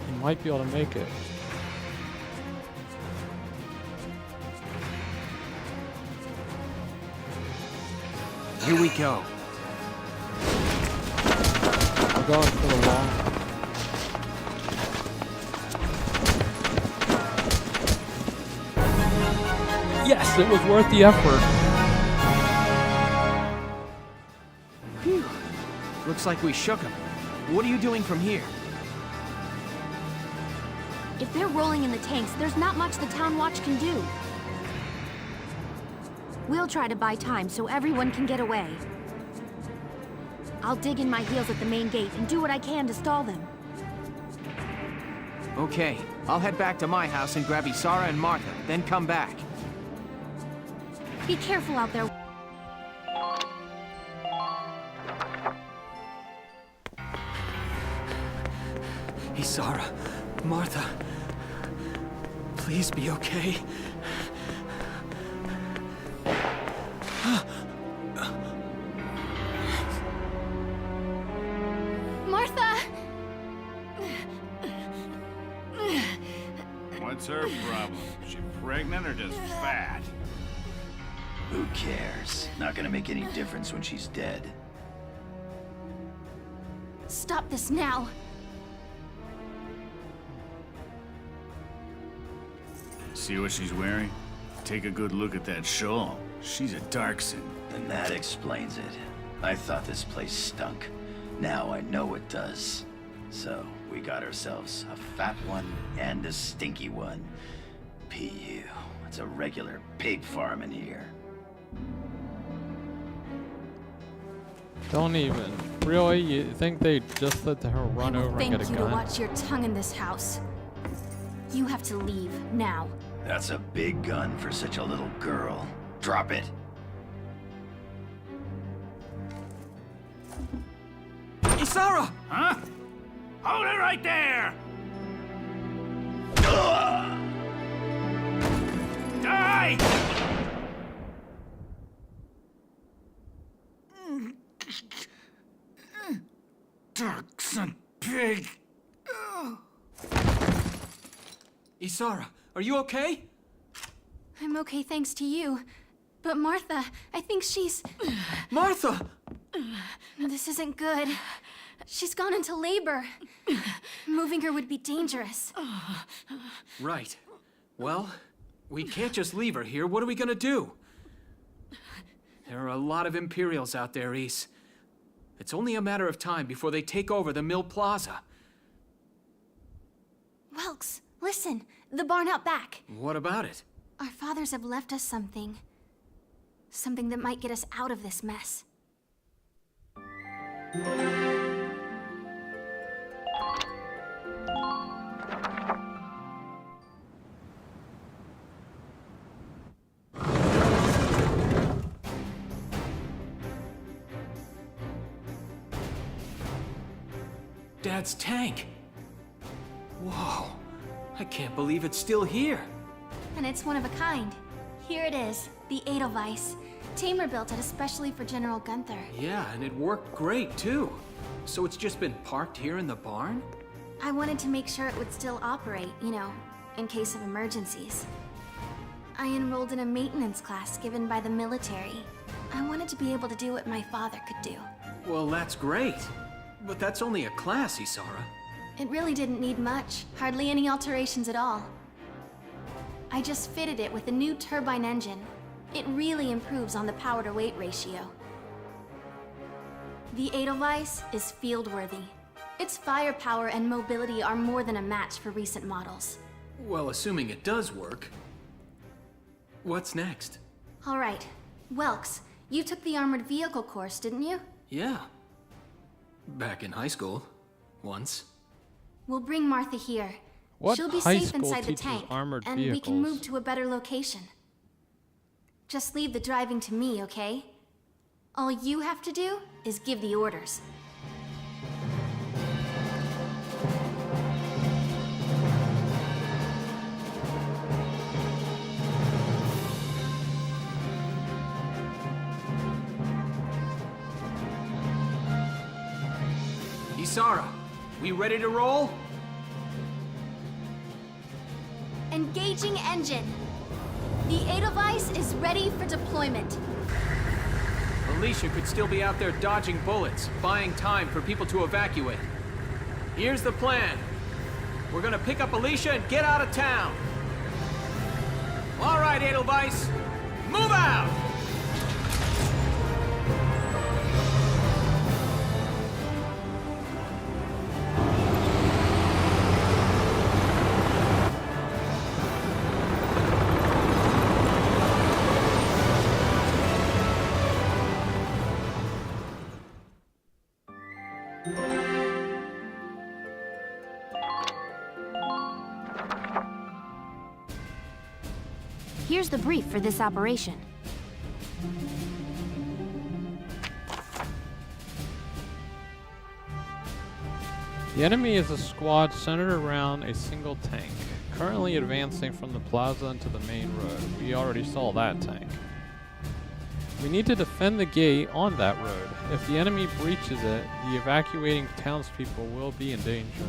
He might be able to make it. Here we go. We're going for the wall. Yes, it was worth the effort. Phew. Looks like we shook him. What are you doing from here? If they're rolling in the tanks, there's not much the Town Watch can do. We'll try to buy time so everyone can get away. I'll dig in my heels at the main gate and do what I can to stall them. Okay, I'll head back to my house and grab Isara and Martha, then come back. Be careful out there. Isara, Martha, please be okay. Martha! What's her problem? She pregnant or just fat? Who cares? Not gonna make any difference when she's dead. Stop this now! See what she's wearing? Take a good look at that shawl. She's a Darkson. And that explains it. I thought this place stunk. Now I know it does. So, we got ourselves a fat one and a stinky one. PU. It's a regular pig farm in here. Don't even. Really? You think they just let her run over and get a Thank you to gun? watch your tongue in this house. You have to leave, now. That's a big gun for such a little girl. Drop it. Isara! Huh? Hold it right there! Die! Darkson pig! Isara, are you okay? I'm okay thanks to you. But Martha, I think she's... Martha! This isn't good. She's gone into labor. Moving her would be dangerous. Right. Well, we can't just leave her here. What are we gonna do? There are a lot of Imperials out there, Ys. It's only a matter of time before they take over the Mill Plaza. Welks, listen. The barn out back. What about it? Our fathers have left us something. Something that might get us out of this mess. Dad's tank. Whoa. I can't believe it's still here. And it's one of a kind. Here it is, the Edelweiss. Tamer built it especially for General Gunther. Yeah, and it worked great, too. So it's just been parked here in the barn? I wanted to make sure it would still operate, you know, in case of emergencies. I enrolled in a maintenance class given by the military. I wanted to be able to do what my father could do. Well, that's great. But that's only a class, Isara. It really didn't need much, hardly any alterations at all. I just fitted it with a new turbine engine. It really improves on the power-to-weight ratio. The Edelweiss is field-worthy. Its firepower and mobility are more than a match for recent models. Well, assuming it does work. What's next? All right. Welks, you took the armored vehicle course, didn't you? Yeah. Back in high school. Once. We'll bring Martha here. What She'll be high safe school inside the teaches tank, armored and we can vehicles? move to a better location. Just leave the driving to me, okay? All you have to do is give the orders. Isara, we ready to roll? Engaging engine. The Edelweiss is ready for deployment. Alicia could still be out there dodging bullets, buying time for people to evacuate. Here's the plan. We're gonna pick up Alicia and get out of town. All right, Edelweiss, move out! Here's the brief for this operation. The enemy is a squad centered around a single tank, currently advancing from the plaza into the main road. We already saw that tank. We need to defend the gate on that road. If the enemy breaches it, the evacuating townspeople will be in danger.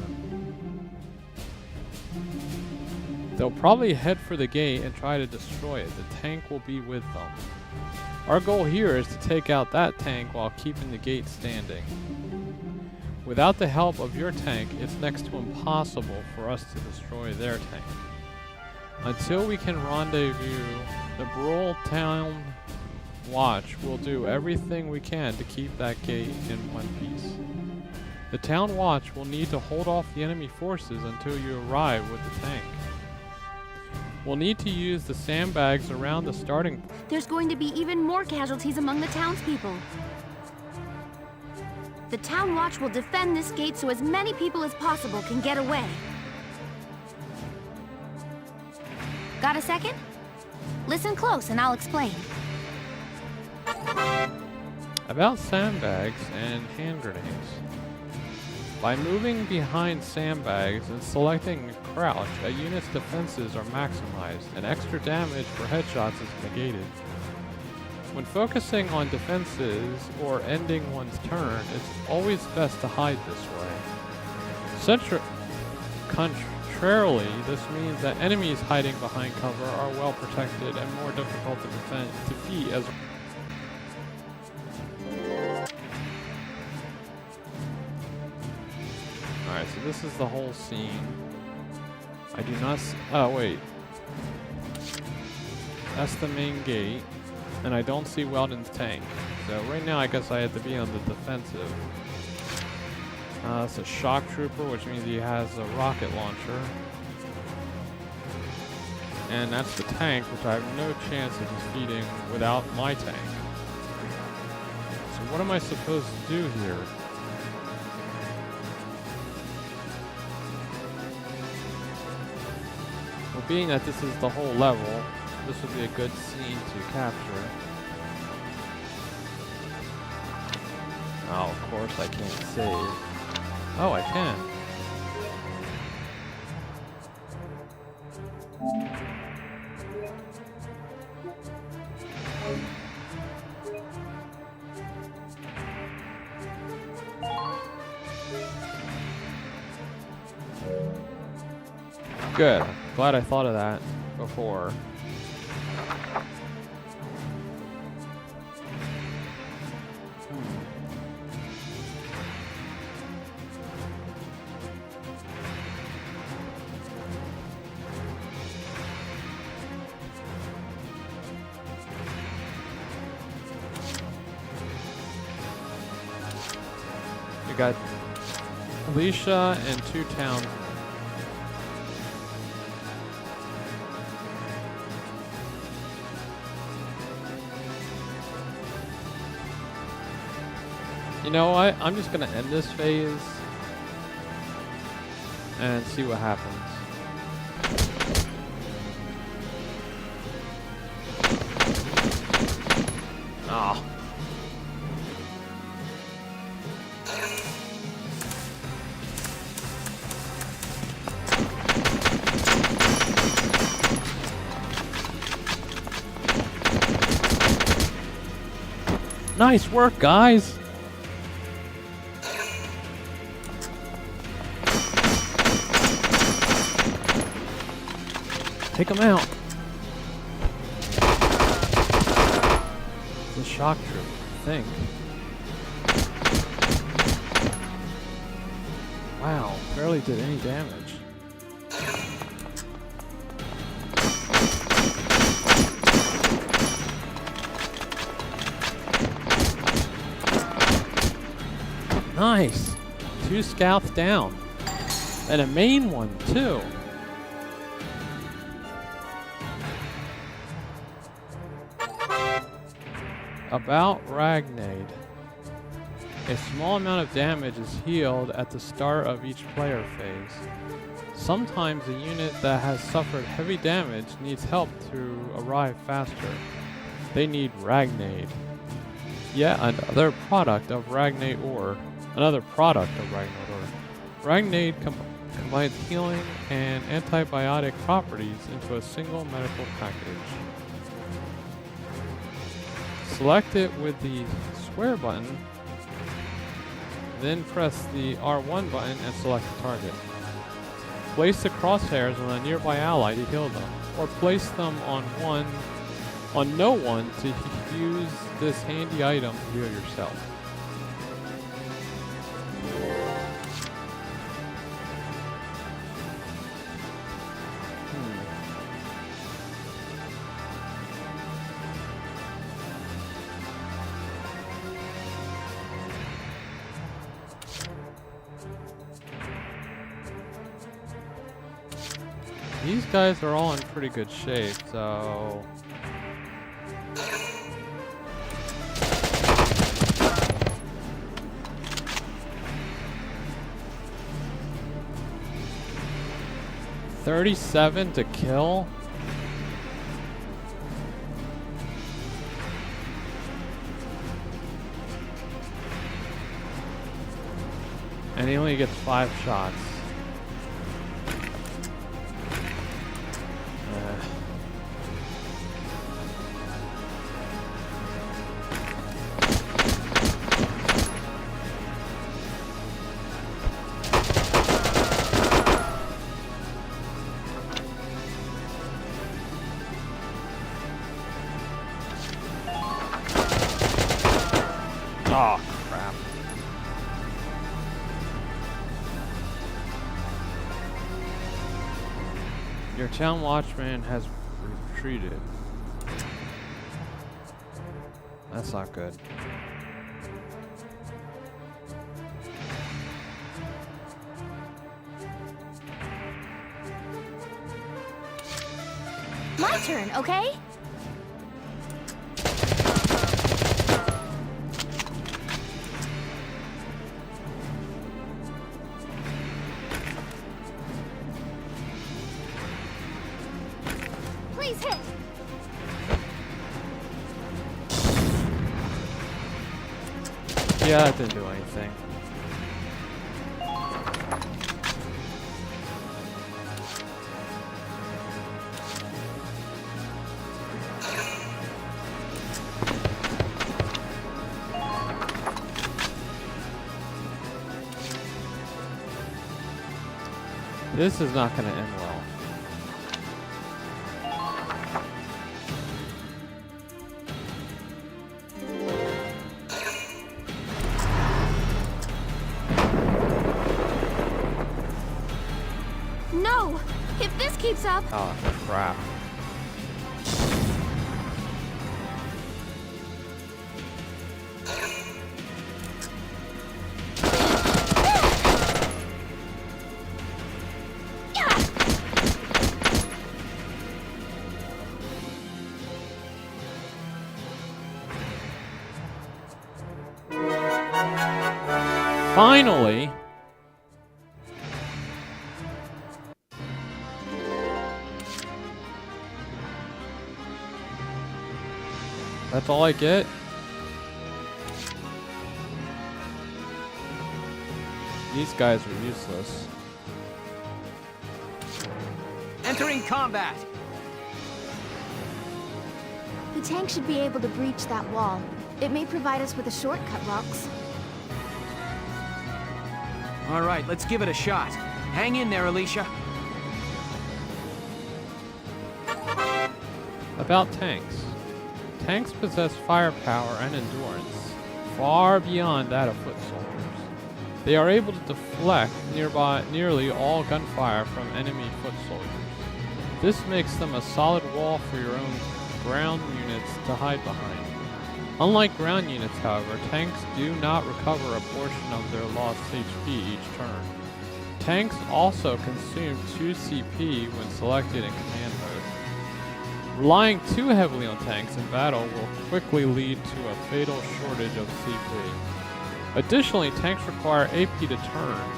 They'll probably head for the gate and try to destroy it. The tank will be with them. Our goal here is to take out that tank while keeping the gate standing. Without the help of your tank, it's next to impossible for us to destroy their tank. Until we can rendezvous, the Brawl Town Watch will do everything we can to keep that gate in one piece. The Town Watch will need to hold off the enemy forces until you arrive with the tank. We'll need to use the sandbags around the starting point. There's going to be even more casualties among the townspeople. The Town Watch will defend this gate so as many people as possible can get away. Got a second? Listen close and I'll explain. About sandbags and hand grenades. By moving behind sandbags and selecting crouch, a unit's defenses are maximized, and extra damage for headshots is negated. When focusing on defenses or ending one's turn, it's always best to hide this way. Contrarily, this means that enemies hiding behind cover are well protected and more difficult to defeat as Alright, so this is the whole scene. I do not oh, wait. That's the main gate. And I don't see Weldon's tank. So right now I guess I have to be on the defensive. It's a shock trooper, which means he has a rocket launcher. And that's the tank, which I have no chance of defeating without my tank. So what am I supposed to do here? Well, being that this is the whole level, this would be a good scene to capture. Oh, of course I can't save. Oh, I can. Good. Glad I thought of that before. We got Alicia and 2 towns. You know what? I'm just gonna end this phase and see what happens. Oh. Nice work, guys. Take him out. The shock troop. think. Wow, barely did any damage. Nice! 2 scouts down. And a main one, too. About Ragnade. A small amount of damage is healed at the start of each player phase. Sometimes a unit that has suffered heavy damage needs help to arrive faster. They need Ragnade. Yet another product of Ragnade ore. Ragnade combines healing and antibiotic properties into a single medical package. Select it with the square button, then press the R1 button and select the target. Place the crosshairs on a nearby ally to heal them, or place them on no one to use this handy item to heal yourself. These guys are all in pretty good shape, so... $37 to kill? And he only gets 5 shots. Oh, crap. Your town watchman has retreated. That's not good. My turn, okay? Please hit. Yeah, that didn't do anything. This is not going to end well. No! If this keeps up... Oh, crap. Finally! That's all I get? These guys are useless. Entering combat! The tank should be able to breach that wall. It may provide us with a shortcut, Rox. All right, let's give it a shot. Hang in there, Alicia. About tanks. Tanks possess firepower and endurance. far beyond that of foot soldiers. They are able to deflect nearly all gunfire from enemy foot soldiers. This makes them a solid wall for your own ground units to hide behind. Unlike ground units, however, tanks do not recover a portion of their lost HP each turn. Tanks also consume 2 CP when selected in command mode. Relying too heavily on tanks in battle will quickly lead to a fatal shortage of CP. Additionally, tanks require AP to turn,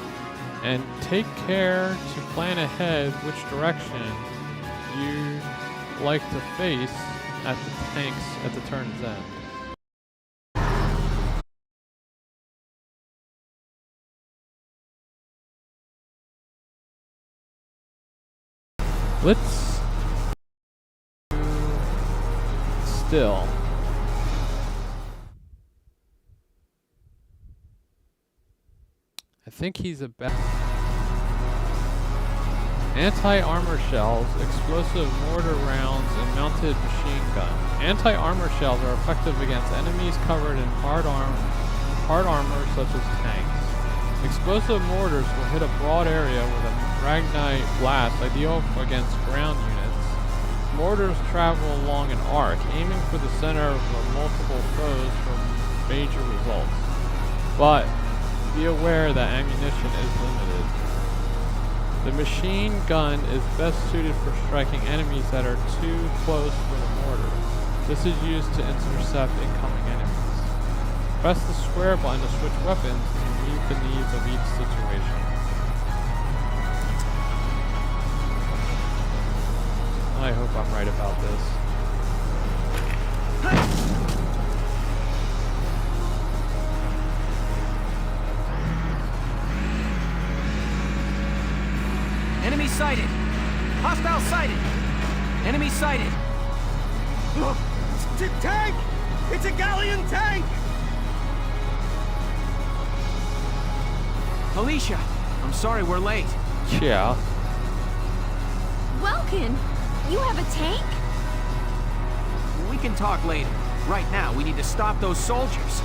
and take care to plan ahead which direction you like to face at the tanks at the turn's end. Let's still. I think he's a bad. Anti-armor shells, explosive mortar rounds, and mounted machine gun. Anti-armor shells are effective against enemies covered in hard armor such as tanks. Explosive mortars will hit a broad area with a Ragnite blast, ideal against ground units. Mortars travel along an arc, aiming for the center of multiple foes for major results. But be aware that ammunition is limited. The machine gun is best suited for striking enemies that are too close for the mortar. This is used to intercept incoming enemies. Press the square button to switch weapons to meet the needs of each situation. I hope I'm right about this. Enemy sighted! Hostile sighted! Enemy sighted! Look! It's a tank! It's a galleon tank! Alicia, I'm sorry we're late. Yeah. Welkin, you have a tank? We can talk later. Right now, we need to stop those soldiers.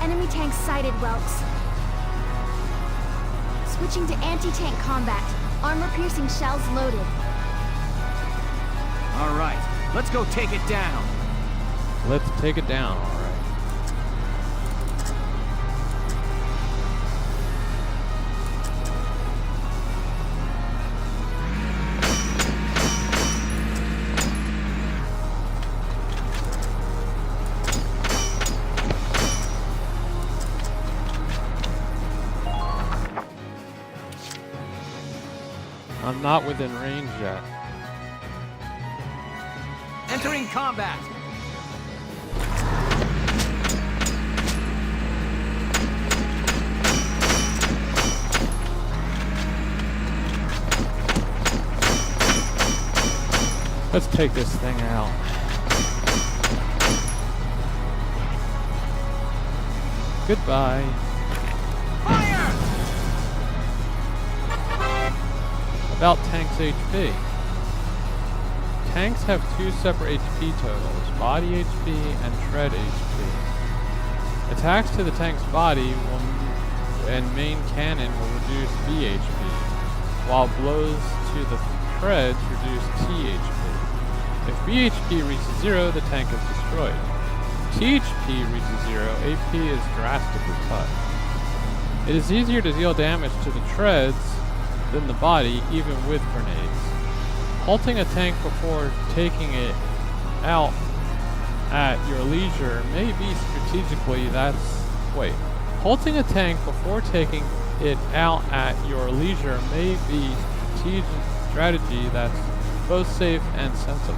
Enemy tank sighted, Welks. Switching to anti-tank combat. Armor-piercing shells loaded. All right, let's go take it down. Let's take it down, alright. I'm not within range yet. Entering combat. Let's take this thing out. Goodbye. Fire! About tanks' HP. Tanks have 2 separate HP totals, body HP and tread HP. Attacks to the tank's body and main cannon will reduce BHP, while blows to the treads reduce THP. If BHP reaches 0, the tank is destroyed. THP reaches 0, AP is drastically cut. It is easier to deal damage to the treads than the body, even with grenades. Halting a tank before taking it out at your leisure may be strategically halting a tank before taking it out at your leisure may be strategy that's both safe and sensible.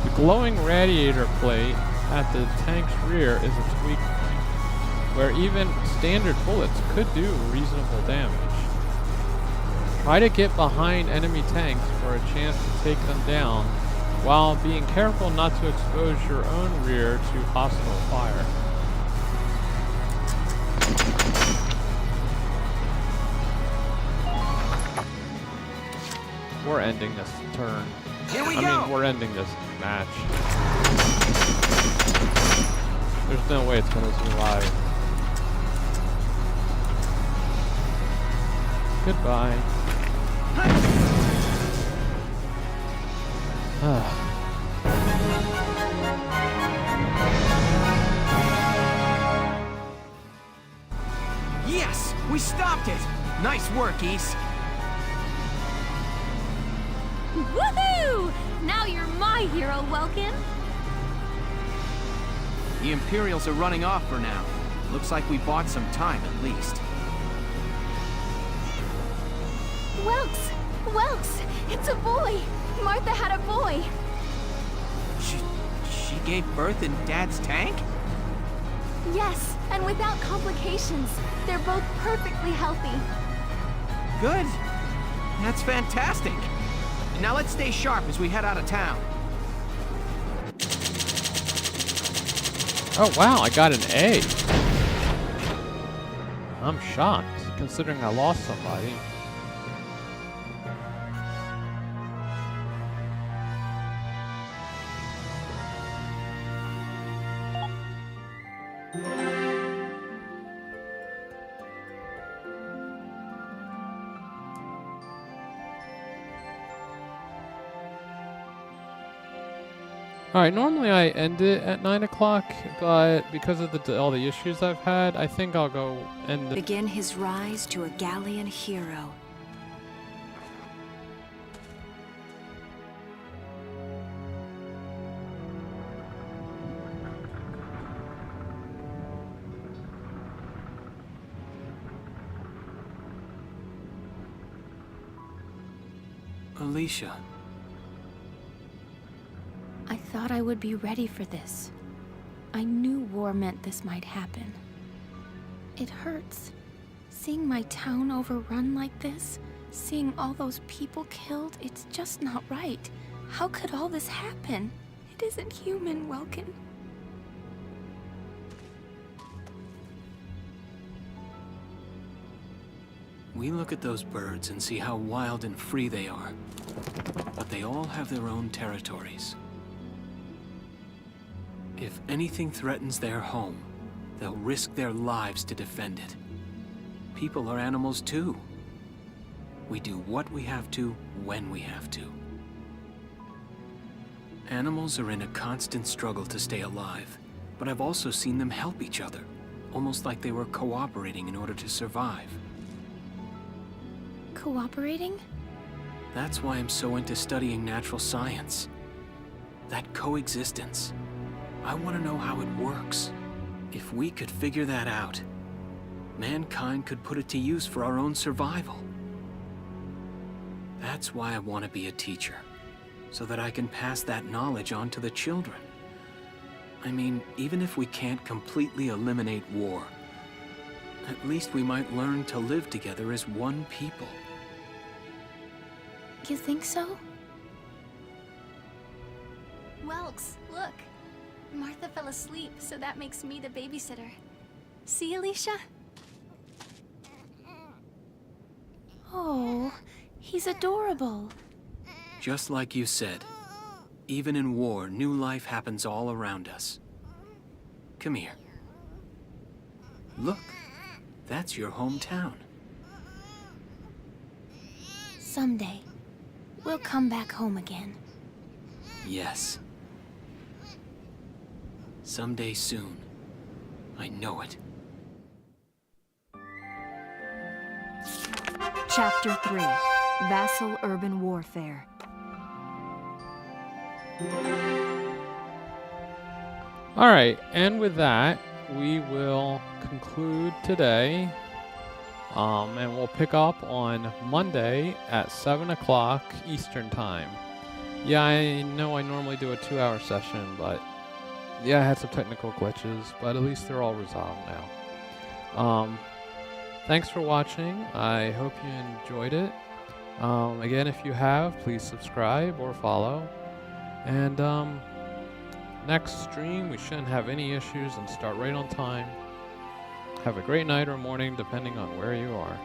The glowing radiator plate at the tank's rear is its weak point, where even standard bullets could do reasonable damage. Try to get behind enemy tanks for a chance to take them down, while being careful not to expose your own rear to hostile fire. we're ending this turn. Here we I go! mean, we're ending this match. There's no way it's gonna survive. Goodbye. Yes! We stopped it! Nice work, East. Woohoo! Now you're my hero, Welkin. The Imperials are running off for now. Looks like we bought some time at least. Welks! Welks! It's a boy! Martha had a boy! She gave birth in Dad's tank? Yes, and without complications. They're both perfectly healthy. Good. That's fantastic. Now let's stay sharp as we head out of town. Oh wow, I got an A. I'm shocked, considering I lost somebody. Alright, normally I end it at 9 o'clock, but because of all the issues I've had, I think I'll go end it. Begin his rise to a Gallian hero. Alicia. I thought I would be ready for this. I knew war meant this might happen. It hurts. Seeing my town overrun like this, seeing all those people killed, it's just not right. How could all this happen? It isn't human, Welkin. We look at those birds and see how wild and free they are. But they all have their own territories. If anything threatens their home, they'll risk their lives to defend it. People are animals too. We do what we have to, when we have to. Animals are in a constant struggle to stay alive, but I've also seen them help each other, almost like they were cooperating in order to survive. Cooperating? That's why I'm so into studying natural science. That coexistence. I want to know how it works. If we could figure that out, mankind could put it to use for our own survival. That's why I want to be a teacher, so that I can pass that knowledge on to the children. I mean, even if we can't completely eliminate war, at least we might learn to live together as one people. You think so? Welks, look. Martha fell asleep, so that makes me the babysitter. See, Alicia? Oh, he's adorable. Just like you said, even in war, new life happens all around us. Come here. Look, that's your hometown. Someday, we'll come back home again. Yes. Someday soon. I know it. Chapter 3. Vassal Urban Warfare. Alright, and with that, we will conclude today. And we'll pick up on Monday at 7 o'clock Eastern Time. Yeah, I know I normally do a 2-hour session, but yeah, I had some technical glitches, but at least they're all resolved now. Thanks for watching. I hope you enjoyed it. Again, if you have, please subscribe or follow. And next stream, we shouldn't have any issues and start right on time. Have a great night or morning, depending on where you are.